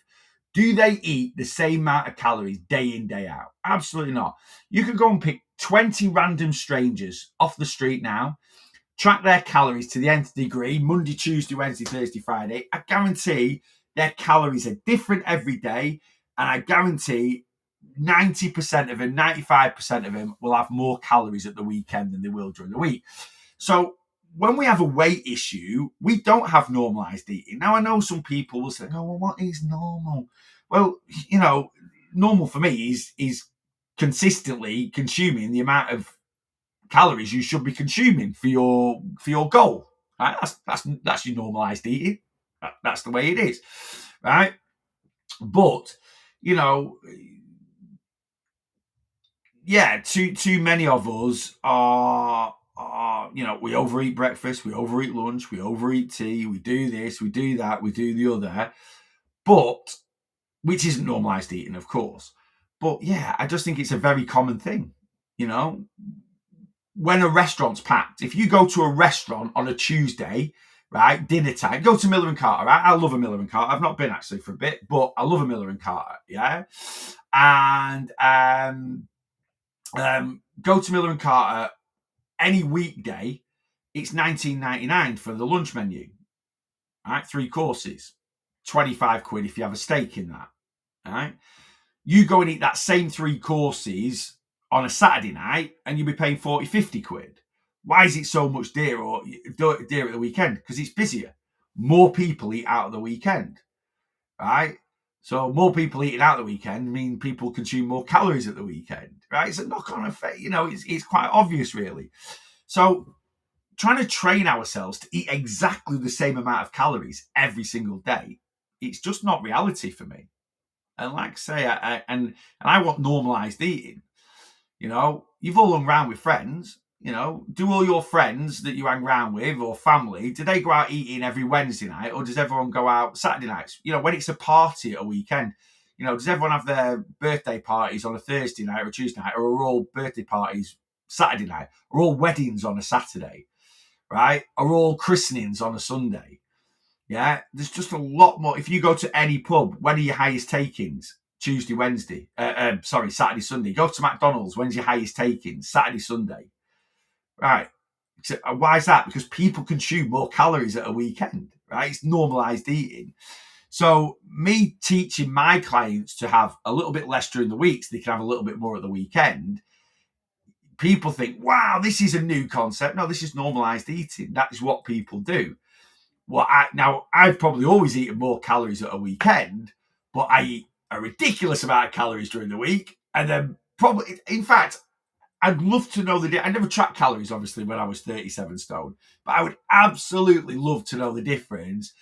Do they eat the same amount of calories day in, day out? Absolutely not. You could go and pick 20 random strangers off the street now, track their calories to the nth degree, Monday, Tuesday, Wednesday, Thursday, Friday. I guarantee their calories are different every day, and I guarantee 90% of them, 95% of them will have more calories at the weekend than they will during the week. So when we have a weight issue, we don't have normalized eating. Now, I know some people will say, oh, well, what is normal? Well, normal for me is consistently consuming the amount of calories you should be consuming for your goal. Right? That's your normalized eating. That's the way it is, right? But too many of us are we overeat breakfast, we overeat lunch, we overeat tea, we do this, we do that, we do the other, but which isn't normalized eating, of course. But yeah, I just think it's a very common thing. When a restaurant's packed, if you go to a restaurant on a Tuesday, right, dinner time, go to Miller and Carter, right? I love a Miller and Carter. I've not been actually for a bit, but I love a Miller and Carter, yeah? And go to Miller and Carter any weekday, it's $19.99 for the lunch menu, right? 3 courses, 25 quid if you have a steak in that, right? You go and eat that same 3 courses on a Saturday night and you'll be paying 40, 50 quid. Why is it so much dearer at the weekend? Because it's busier. More people eat out at the weekend, right? So more people eating out the weekend mean people consume more calories at the weekend, right? It's a knock-on effect. It's quite obvious, really. So trying to train ourselves to eat exactly the same amount of calories every single day, it's just not reality for me. And like I say, I want normalized eating. You've all hung around with friends. Do all your friends that you hang around with or family, do they go out eating every Wednesday night, or does everyone go out Saturday nights? When it's a party at a weekend, does everyone have their birthday parties on a Thursday night or a Tuesday night, or are all birthday parties Saturday night? Are all weddings on a Saturday, right? Are all christenings on a Sunday? Yeah, there's just a lot more. If you go to any pub, when are your highest takings? Tuesday, Wednesday. Saturday, Sunday. Go to McDonald's. When's your highest takings? Saturday, Sunday. Right. So, why is that? Because people consume more calories at a weekend, right? It's normalized eating. So me teaching my clients to have a little bit less during the week so they can have a little bit more at the weekend, people think, wow, this is a new concept. No, this is normalized eating. That is what people do. I've probably always eaten more calories at a weekend, but I eat a ridiculous amount of calories during the week. And then probably, in fact, I'd love to know I never tracked calories, obviously, when I was 37 stone, but I would absolutely love to know the difference.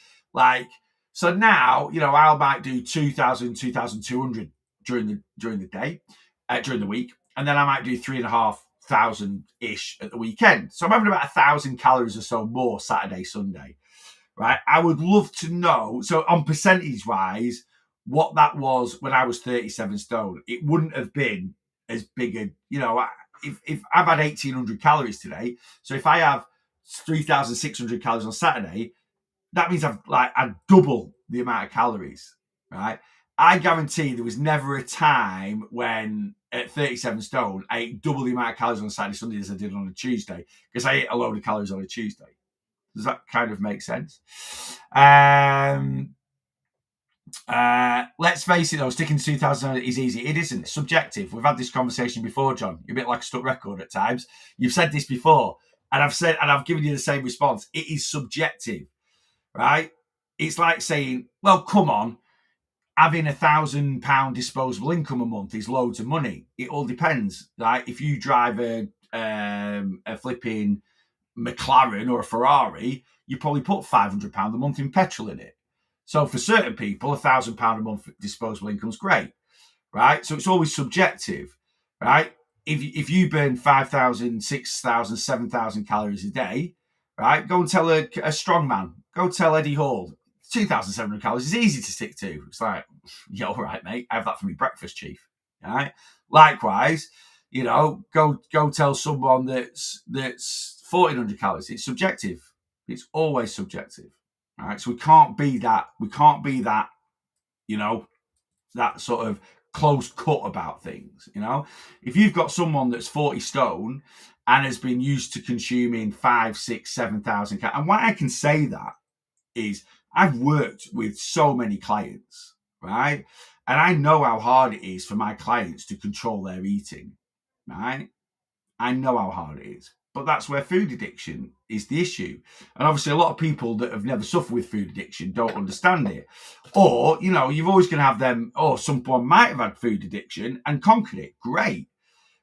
So now, I might do 2,000, 2,200 during the day, during the week. And then I might do 3,500 ish at the weekend. So I'm having about 1,000 calories or so more Saturday, Sunday. Right, I would love to know. So, on percentage wise, what that was when I was 37 stone, it wouldn't have been as big a, if I've had 1,800 calories today, so if I have 3,600 calories on Saturday, that means I've double the amount of calories, right? I guarantee there was never a time when at 37 stone, I ate double the amount of calories on Saturday, Sunday as I did on a Tuesday, because I ate a load of calories on a Tuesday. Does that kind of make sense? Let's face it, though, sticking to 2000 is easy. It isn't. It's subjective. We've had this conversation before, John. You're a bit like a stuck record at times. You've said this before, and I've given you the same response. It is subjective, right? It's like saying, well, come on, having £1,000 disposable income a month is loads of money. It all depends, right? If you drive a flipping McLaren or a Ferrari, you probably put £500 a month in petrol in it. So for certain people, £1,000 a month disposable income is great, right? So it's always subjective, right? If you burn 5,000, 6,000, 7,000 calories a day, right? Go and tell a strong man. Go tell Eddie Hall 2,700 calories is easy to stick to. It's like, yeah, all right, mate. I have that for my breakfast, chief. All right. Likewise, go tell someone that's 1,400 calories. It's subjective. It's always subjective. All right. So we can't be that. That sort of close cut about things. If you've got someone that's 40 stone and has been used to consuming 5, 6, 7,000 calories, and why I can say that is I've worked with so many clients, right? And I know how hard it is for my clients to control their eating, right? I know how hard it is. But that's where food addiction is the issue. And obviously, a lot of people that have never suffered with food addiction don't understand it. Or, you've always going to have them, someone might have had food addiction and conquered it. Great,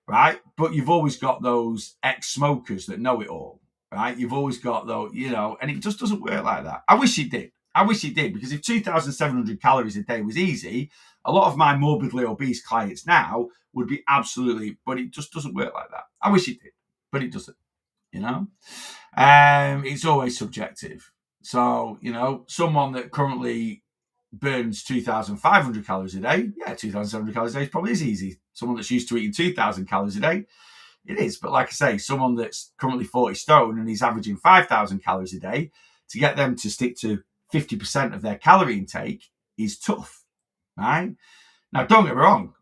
right? But you've always got those ex-smokers that know it all, right? You've always got those, and it just doesn't work like that. I wish it did. Because if 2,700 calories a day was easy, a lot of my morbidly obese clients now would be absolutely, but it just doesn't work like that. I wish it did, but it doesn't. you know. It's always subjective. So, someone that currently burns 2,500 calories a day, 2,700 calories a day probably is easy. Someone that's used to eating 2,000 calories a day, it is. But like I say, someone that's currently 40 stone and is averaging 5,000 calories a day, to get them to stick to 50% of their calorie intake is tough, right? Now, don't get me wrong,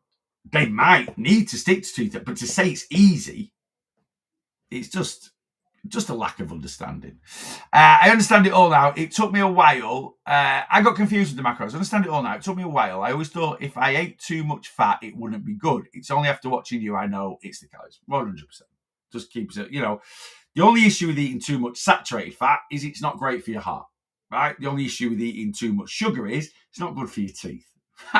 they might need to stick to 2,000, but to say it's easy, it's just a lack of understanding. I understand it all now. It took me a while. I got confused with the macros. I understand it all now. It took me a while. I always thought if I ate too much fat, it wouldn't be good. It's only after watching you I know it's the calories. 100%. Just keeps it, The only issue with eating too much saturated fat is it's not great for your heart, right? The only issue with eating too much sugar is it's not good for your teeth.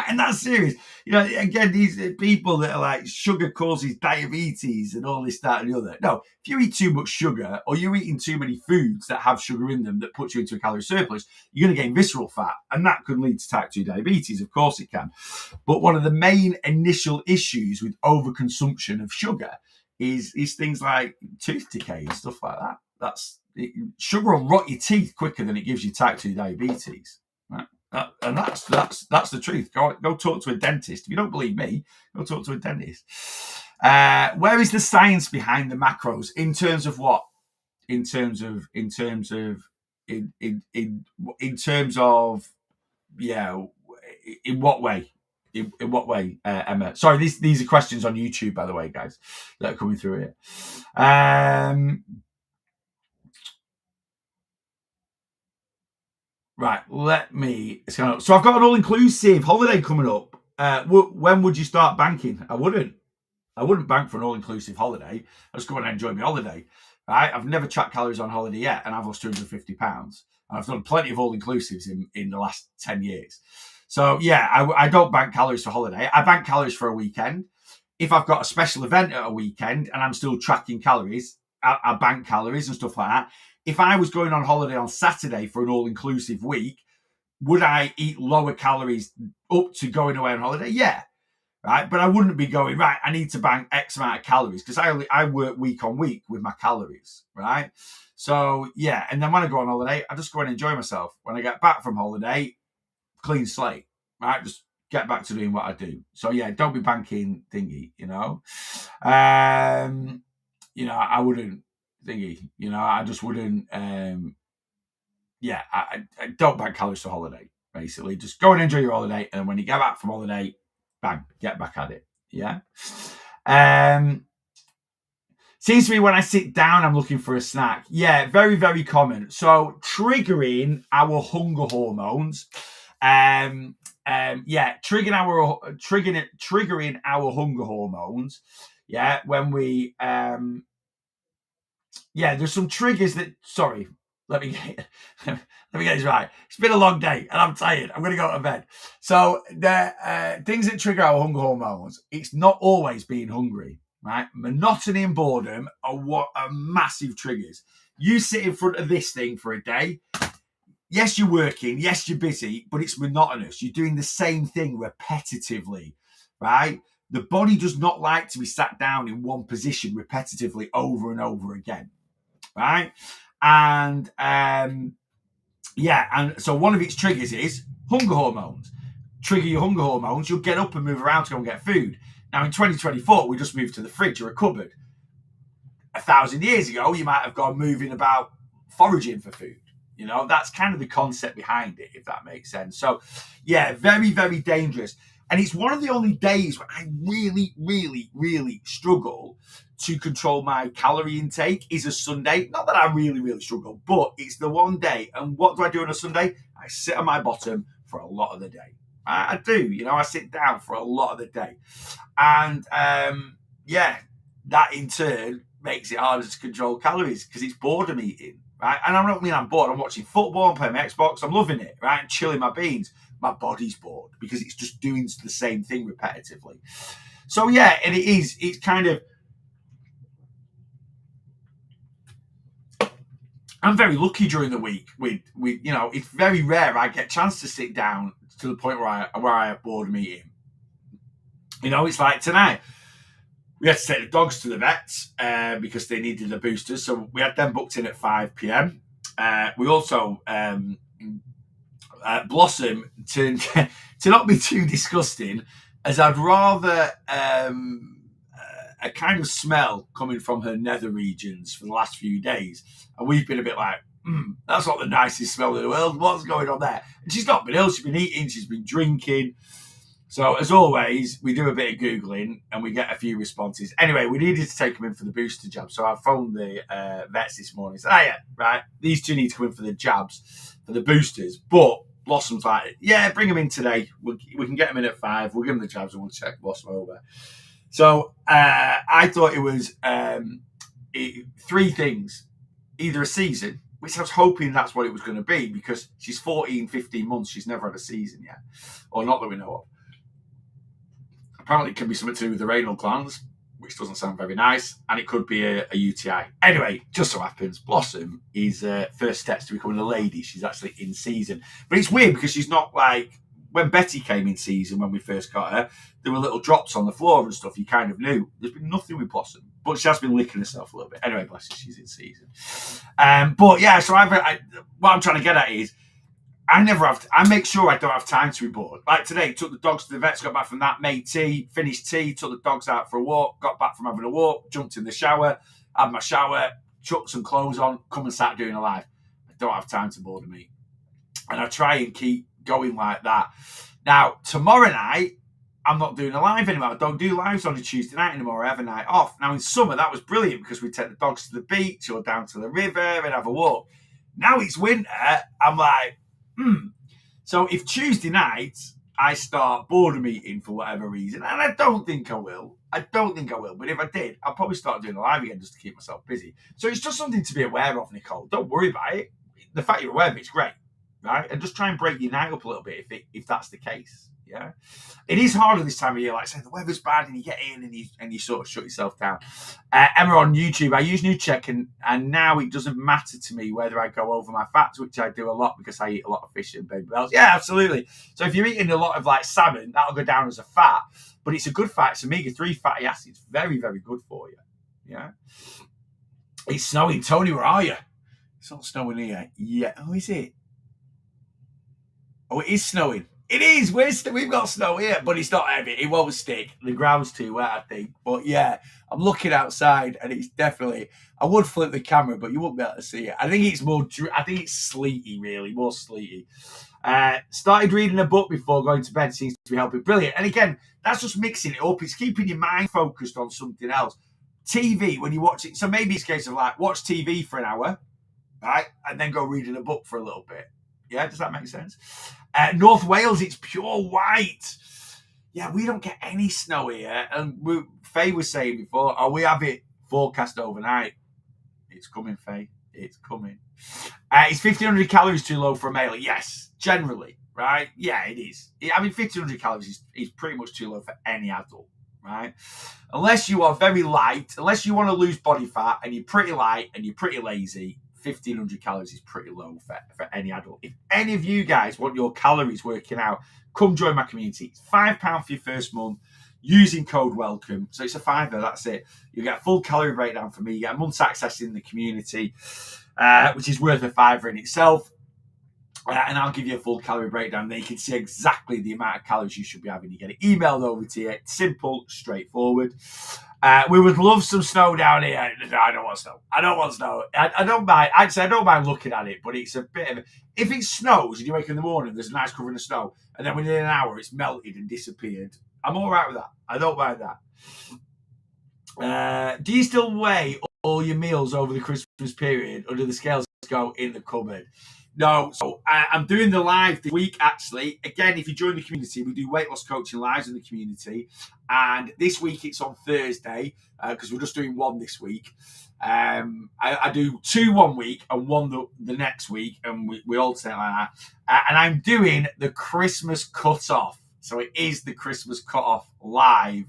And that's serious. Again, these people that are like sugar causes diabetes and all this, that, and the other. No, if you eat too much sugar or you're eating too many foods that have sugar in them that puts you into a calorie surplus, you're going to gain visceral fat. And that could lead to type 2 diabetes. Of course it can. But one of the main initial issues with overconsumption of sugar is things like tooth decay and stuff like that. Sugar will rot your teeth quicker than it gives you type 2 diabetes. Right? And that's the truth. Go talk to a dentist. If you don't believe me, go talk to a dentist. Where is the science behind the macros in terms of what? In terms of in what way? In what way, Emma? Sorry, these are questions on YouTube, by the way, guys, that are coming through here. Right, so I've got an all-inclusive holiday coming up. When would you start banking? I wouldn't bank for an all-inclusive holiday. I just go and enjoy my holiday. Right? I've never tracked calories on holiday yet, and I've lost £250. And I've done plenty of all-inclusives in the last 10 years. So, I don't bank calories for holiday. I bank calories for a weekend. If I've got a special event at a weekend and I'm still tracking calories, I bank calories and stuff like that. If I was going on holiday on Saturday for an all-inclusive week, would I eat lower calories up to going away on holiday? Yeah. Right. But I wouldn't be going, right, I need to bank X amount of calories because I work week on week with my calories. Right. So, and then when I go on holiday, I just go and enjoy myself. When I get back from holiday, clean slate. Right. Just get back to doing what I do. So, don't be banking thingy, I wouldn't thingy, I just wouldn't, I don't bank calories for holiday, basically. Just go and enjoy your holiday. And when you get back from holiday, bang, get back at it. Yeah. Seems to me when I sit down, I'm looking for a snack. Yeah, very, very common. So triggering our hunger hormones. Triggering our hunger hormones. Yeah, when we there's some triggers that let me get this right. It's been a long day and I'm tired. I'm going to go to bed. So the things that trigger our hunger hormones, it's not always being hungry, right? Monotony and boredom are what are massive triggers. You sit in front of this thing for a day. Yes, you're working. Yes, you're busy, but it's monotonous. You're doing the same thing repetitively, right? The body does not like to be sat down in one position repetitively over and over again, right? And and so one of its triggers is hunger hormones. Trigger your hunger hormones, you'll get up and move around to go and get food. Now in 2024, we just moved to the fridge or a cupboard. 1,000 years ago, you might have gone moving about foraging for food. That's kind of the concept behind it, if that makes sense. So, very, very dangerous. And it's one of the only days where I really, really, really struggle to control my calorie intake is a Sunday. Not that I really, really struggle, but it's the one day. And what do I do on a Sunday? I sit on my bottom for a lot of the day. I do. I sit down for a lot of the day. And, that in turn makes it harder to control calories because it's boredom eating. Right? And I don't mean I'm bored. I'm watching football, I'm playing my Xbox, I'm loving it, right? I'm chilling my beans. My body's bored because it's just doing the same thing repetitively. So, and it's kind of, I'm very lucky during the week with it's very rare I get a chance to sit down to the point where I have boredom eating. It's like tonight. we had to take the dogs to the vets because they needed the boosters. So we had them booked in at 5 p.m. We also Blossom to not be too disgusting, as I'd rather a kind of smell coming from her nether regions for the last few days, and we've been a bit like, that's not the nicest smell in the world. What's going on there? And she's not been ill. She's been eating. She's been drinking. So as always, we do a bit of Googling and we get a few responses. Anyway, we needed to take them in for the booster jab. So I phoned the vets this morning. Said, yeah, right, these two need to come in for the jabs, for the boosters. But Blossom's like, yeah, bring them in today. We can get them in at 5. We'll give them the jabs and we'll check Blossom over. So I thought it was 3 things. Either a season, which I was hoping that's what it was going to be, because she's 14, 15 months. She's never had a season yet. Or not that we know of. Apparently it can be something to do with the renal glands, which doesn't sound very nice, and it could be a UTI. Anyway, just so happens, Blossom is first steps to becoming a lady. She's actually in season. But it's weird because she's not like, when Betty came in season, when we first got her, there were little drops on the floor and stuff. You kind of knew. There's been nothing with Blossom, but she has been licking herself a little bit. Anyway, bless her, she's in season. But yeah, so what I'm trying to get at is, I make sure I don't have time to be bored. Like today, took the dogs to the vets, got back from that, made tea, finished tea, took the dogs out for a walk, got back from having a walk, jumped in the shower, had my shower, chucked some clothes on, come and start doing a live. I don't have time to boredom me. And I try and keep going like that. Now, tomorrow night, I'm not doing a live anymore. I don't do lives on a Tuesday night anymore. I have a night off. Now, in summer, that was brilliant because we take the dogs to the beach or down to the river and have a walk. Now it's winter. I'm like, So if Tuesday night I start boredom eating for whatever reason, and I don't think I will, but if I did, I'll probably start doing a live again just to keep myself busy. So it's just something to be aware of, Nicole. Don't worry about it. The fact you're aware of it's great, right? And just try and break your night up a little bit if that's the case. Yeah, it is harder this time of year. Like I say, the weather's bad, and you get in and you sort of shut yourself down. Emma on YouTube, I use NuCheck, and now it doesn't matter to me whether I go over my fats, which I do a lot because I eat a lot of fish and baby bells. Yeah, absolutely. So if you're eating a lot of like salmon, that'll go down as a fat, but it's a good fat. It's omega-3 fatty acids, very, very good for you. Yeah. It's snowing. Tony, where are you? It's not snowing here. Yeah. Oh, is it? Oh, it is snowing. It is. We've got snow here, but it's not heavy. It won't stick. The ground's too wet, I think. But yeah, I'm looking outside, and it's definitely. I would flip the camera, but you won't be able to see it. I think it's more. I think it's sleety, really, more sleety. Started reading a book before going to bed. Seems to be helping. Brilliant. And again, that's just mixing it up. It's keeping your mind focused on something else. TV when you watch it. So maybe it's a case of like watch TV for an hour, right, and then go reading a book for a little bit. Yeah, does that make sense? North Wales, it's pure white. Yeah, we don't get any snow here. And Faye was saying before, we have it forecast overnight. It's coming, Faye. It's coming. Is 1,500 calories too low for a male? Yes, generally, right? Yeah, it is. 1,500 calories is pretty much too low for any adult, right? Unless you are very light, unless you want to lose body fat and you're pretty light and you're pretty lazy, 1,500 calories is pretty low for any adult. If any of you guys want your calories working out, come join my community. It's £5 for your first month using code WELCOME. So it's a £5, that's it. You get a full calorie breakdown from me. You get a month's access in the community, which is worth a £5 in itself. And I'll give you a full calorie breakdown. Then you can see exactly the amount of calories you should be having. You get it emailed over to you. It's simple, straightforward. We would love some snow down here. No, I don't want snow. I don't mind. Actually, I don't mind looking at it, but it's a bit of if it snows and you wake in the morning, there's a nice covering of snow, and then within an hour it's melted and disappeared. I'm all right with that. I don't mind that. Do you still weigh all your meals over the Christmas period, or do the scales go in the cupboard? No, so I'm doing the live this week, actually. Again, if you join the community, we do weight loss coaching lives in the community. And this week it's on Thursday, because we're just doing one this week. I do 2 1 week and 1 the next week, and we alternate like that. And I'm doing the Christmas cut-off. So it is the Christmas cut-off live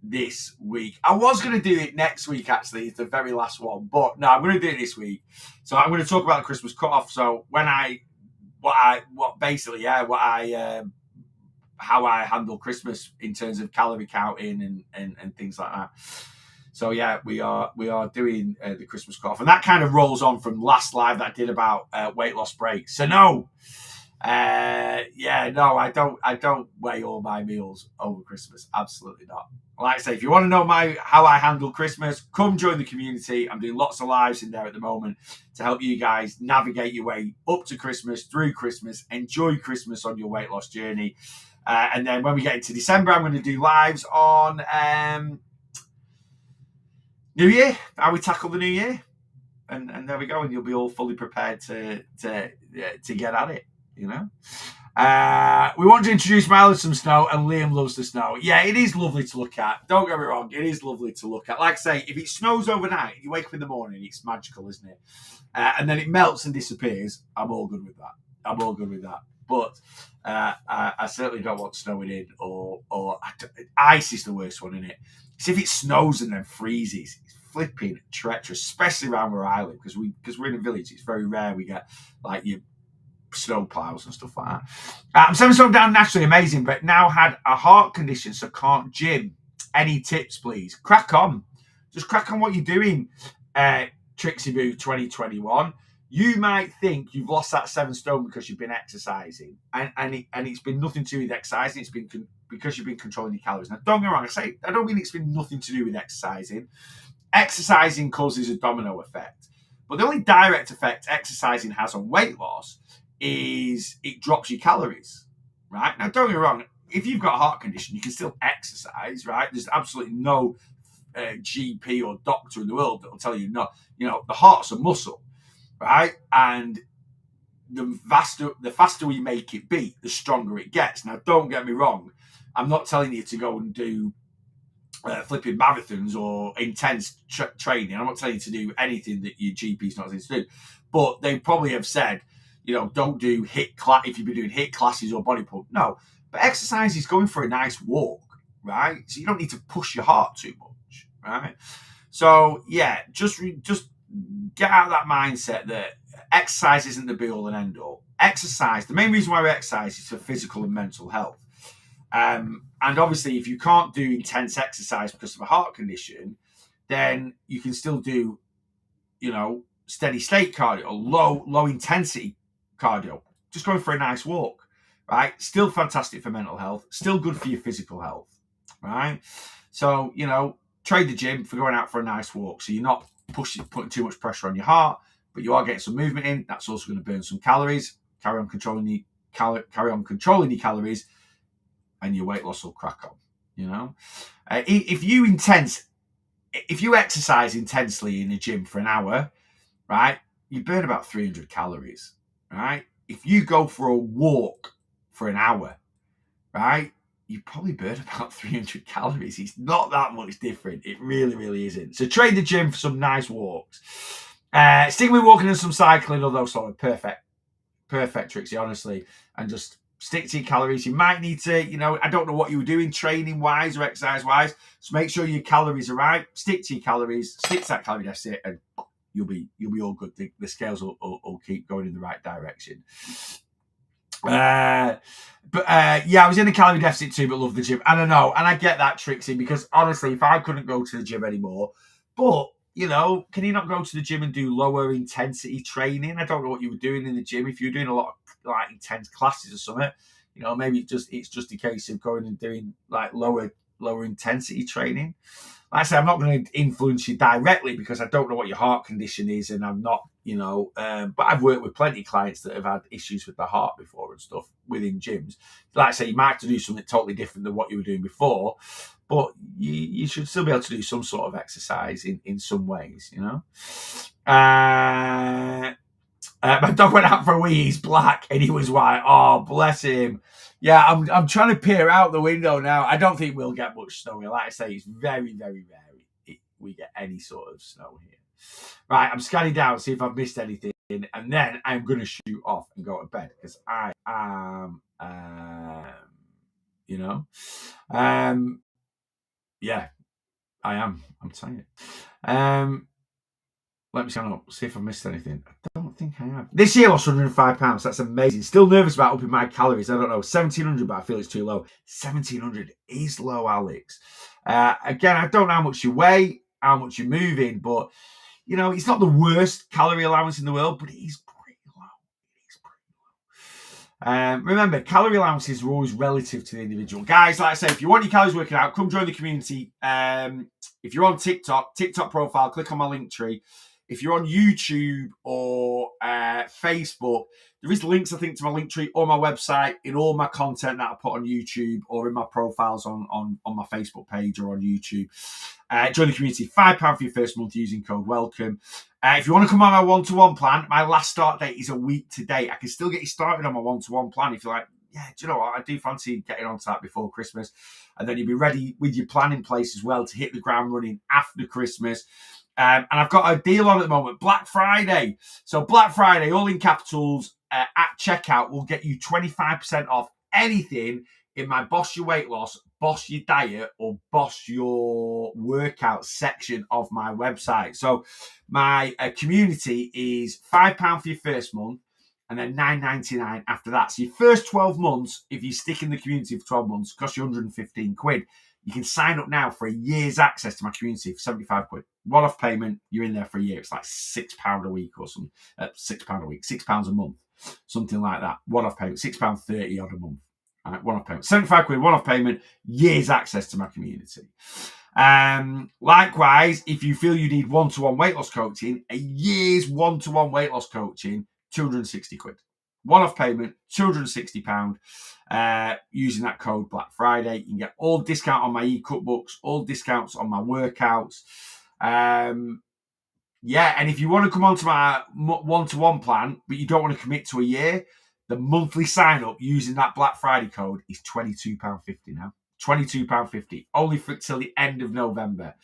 this week. I was going to do it next week, actually. It's the very last one. But no, I'm going to do it this week. So I'm going to talk about the Christmas cut-off. So how I handle Christmas in terms of calorie counting and things like that. So yeah, we are doing the Christmas cut-off, and that kind of rolls on from last live that I did about weight loss breaks. So no, no, I don't weigh all my meals over Christmas. Absolutely not. Like I say, if you want to know how I handle Christmas, come join the community. I'm doing lots of lives in there at the moment to help you guys navigate your way up to Christmas, through Christmas, enjoy Christmas on your weight loss journey. And then when we get into December, I'm going to do lives on New Year, how we tackle the new year, and there we go, and you'll be all fully prepared to get at it. You know, we want to introduce Milo to some snow, and Liam loves the snow. Yeah, it is lovely to look at. Don't get me wrong, it is lovely to look at. Like I say, if it snows overnight, you wake up in the morning, it's magical, isn't it? And then it melts and disappears. I'm all good with that. But I certainly don't want snowing in, or ice is the worst one, isn't it? Because if it snows and then freezes, it's flipping treacherous, especially around where I live, because we're in a village. It's very rare we get like your snow plows and stuff like that. I'm 7 stone down naturally, amazing, but now had a heart condition, so can't gym. Any tips, please? Crack on. Just crack on what you're doing, Trixie Boo 2021. You might think you've lost that 7 stone because you've been exercising, and it's been nothing to do with exercising. It's been because you've been controlling your calories. Now, don't get me wrong. I don't mean it's been nothing to do with exercising. Exercising causes a domino effect, but the only direct effect exercising has on weight loss is it drops your calories. Right? Now, don't get me wrong. If you've got a heart condition, you can still exercise. Right? There's absolutely no GP or doctor in the world that will tell you no. You know, the heart's a muscle. Right, and the faster we make it beat, the stronger it gets. Now, don't get me wrong, I'm not telling you to go and do flipping marathons or intense training. I'm not telling you to do anything that your GP's not telling you to do. But they probably have said, you know, don't do HIIT class if you've been doing HIIT classes or body pump. No, but exercise is going for a nice walk, right? So you don't need to push your heart too much, right? So yeah, just get out of that mindset that exercise isn't the be all and end all. Exercise, the main reason why we exercise is for physical and mental health. And obviously, if you can't do intense exercise because of a heart condition, then you can still do, you know, steady state cardio, low intensity cardio. Just going for a nice walk, right? Still fantastic for mental health, still good for your physical health, right? So, you know, trade the gym for going out for a nice walk. So you're not putting too much pressure on your heart, but you are getting some movement in. That's also going to burn some calories. Carry on controlling your calories, and your weight loss will crack on. You know, if you exercise intensely in the gym for an hour, right, you burn about 300 calories. Right. If you go for a walk for an hour, right, you probably burn about 300 calories. It's not that much different. It really, really isn't. So trade the gym for some nice walks. Stick with walking and some cycling, although sort of perfect, Trixie, honestly. And just stick to your calories. You might need to, you know, I don't know what you were doing training-wise or exercise-wise. So make sure your calories are right. Stick to your calories. Stick to that calorie deficit, and you'll be all good. The scales will keep going in the right direction. I was in a calorie deficit too, but love the gym. I don't know, and I get that, Trixie, because honestly, if I couldn't go to the gym anymore, but you know, can you not go to the gym and do lower intensity training? I don't know what you were doing in the gym. If you're doing a lot of like intense classes or something, you know, maybe it's just a case of going and doing like lower intensity training. Like I say, I'm not going to influence you directly because I don't know what your heart condition is, and I'm not, you know, but I've worked with plenty of clients that have had issues with the heart before and stuff within gyms. Like I say, you might have to do something totally different than what you were doing before, but you should still be able to do some sort of exercise in some ways, you know. My dog went out for a wee. He's black and he was white. Oh, bless him. Yeah, I'm trying to peer out the window now. I don't think we'll get much snow here. Like I say, it's very, very rare we get any sort of snow here. Right, I'm scanning down, see if I've missed anything, and then I'm going to shoot off and go to bed because I am, you know, yeah, I am. I'm tired. Let me scan up, see if I missed anything. I don't think I have. This year, lost 105 pounds. That's amazing. Still nervous about upping my calories. I don't know. 1,700, but I feel it's too low. 1,700 is low, Alex. Again, I don't know how much you weigh. how much you're moving. But, you know, it's not the worst calorie allowance in the world, but it is pretty low. Remember, calorie allowances are always relative to the individual. Guys, like I say, if you want your calories working out, come join the community. If you're on TikTok profile, click on my link tree. If you're on YouTube or Facebook, there is links, I think, to my link tree or my website in all my content that I put on YouTube or in my profiles on my Facebook page or on YouTube. Join the community. £5 for your first month using code WELCOME. If you want to come on my one-to-one plan, my last start date is a week today. I can still get you started on my one-to-one plan if you're like, yeah, do you know what? I do fancy getting onto that before Christmas. And then you'll be ready with your plan in place as well to hit the ground running after Christmas. And I've got a deal on at the moment, Black Friday. So Black Friday, all in capitals, at checkout will get you 25% off anything in my Boss Your Weight Loss, Boss Your Diet, or Boss Your Workout section of my website. So my community is £5 for your first month and then £9.99 after that. So your first 12 months, if you stick in the community for 12 months, costs you 115 quid. You can sign up now for a year's access to my community for 75 quid. One-off payment, you're in there for a year. It's like £6 a week or something. £6 a week, £6 a month, something like that. One-off payment, £6.30 odd a month. All right, one-off payment. 75 quid, one-off payment, year's access to my community. Likewise, if you feel you need one-to-one weight loss coaching, a year's one-to-one weight loss coaching, 260 quid. One-off payment, £260. Using that code Black Friday. You can get all discount on my e-cookbooks, all discounts on my workouts. And if you want to come onto my one-to-one plan, but you don't want to commit to a year, the monthly sign-up using that Black Friday code is £22.50 now. £22.50. Only till the end of November.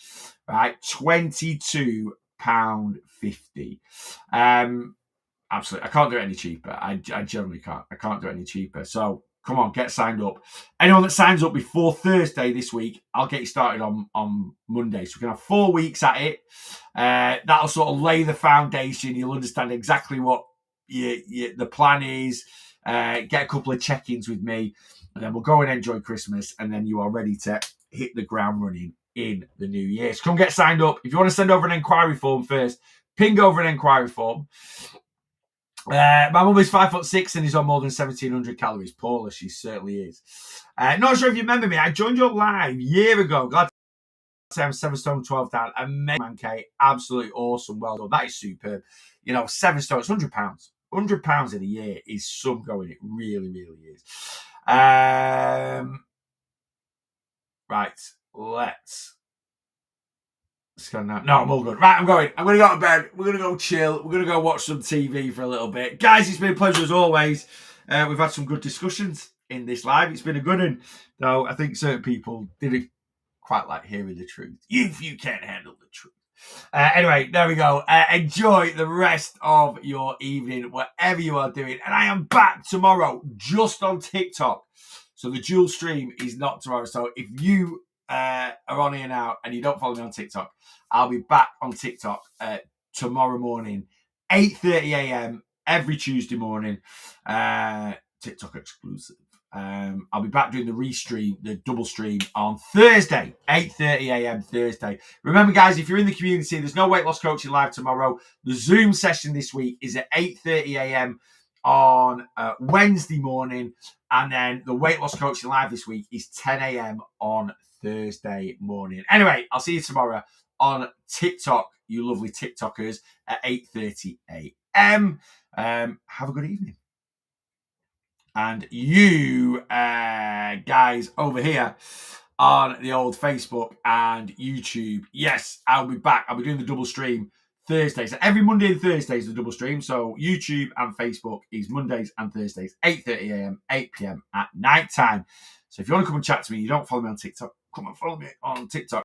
Right? £22.50. Absolutely. I can't do it any cheaper. I generally can't. I can't do it any cheaper. So come on, get signed up. Anyone that signs up before Thursday this week, I'll get you started on Monday. So we can have 4 weeks at it. That'll sort of lay the foundation. You'll understand exactly what the plan is. Get a couple of check-ins with me. And then we'll go and enjoy Christmas. And then you are ready to hit the ground running in the new year. So come get signed up. If you want to send over an inquiry form first, ping over an inquiry form. My mum is 5'6" and is on more than 1,700 calories. Paula, she certainly is. Not sure if you remember me. I joined you live a year ago. Glad to say I'm 7 stone 12 down. Amazing, man, Kate. Absolutely awesome. Well done. That is superb. You know, 7 stone. It's £100. £100 in a year is some going. It really, really is. Right. Let's scan that. No, I'm all good. Right, I'm going to go to bed. We're going to go chill. We're going to go watch some TV for a little bit. Guys, it's been a pleasure as always. We've had some good discussions in this live. It's been a good one. Though I think certain people didn't quite like hearing the truth. If you can't handle the truth. Anyway, there we go. Enjoy the rest of your evening, whatever you are doing. And I am back tomorrow just on TikTok. So the dual stream is not tomorrow. So if you are on here now and you don't follow me on TikTok, I'll be back on TikTok tomorrow morning, 8:30 a.m. every Tuesday morning. TikTok exclusive. I'll be back doing the double stream on Thursday, 8:30 a.m. Thursday. Remember, guys, if you're in the community, there's no weight loss coaching live tomorrow. The Zoom session this week is at 8:30 a.m. on Wednesday morning. And then the weight loss coaching live this week is 10 a.m. on Thursday morning. Anyway, I'll see you tomorrow on TikTok, you lovely TikTokers, at 8:30 a.m. Have a good evening. And you guys over here on the old Facebook and YouTube, yes, I'll be back. I'll be doing the double stream Thursdays. So every Monday and Thursday is the double stream. So YouTube and Facebook is Mondays and Thursdays, 8:30 a.m., 8 p.m. at night time. So if you want to come and chat to me, you don't follow me on TikTok, come and follow me on TikTok.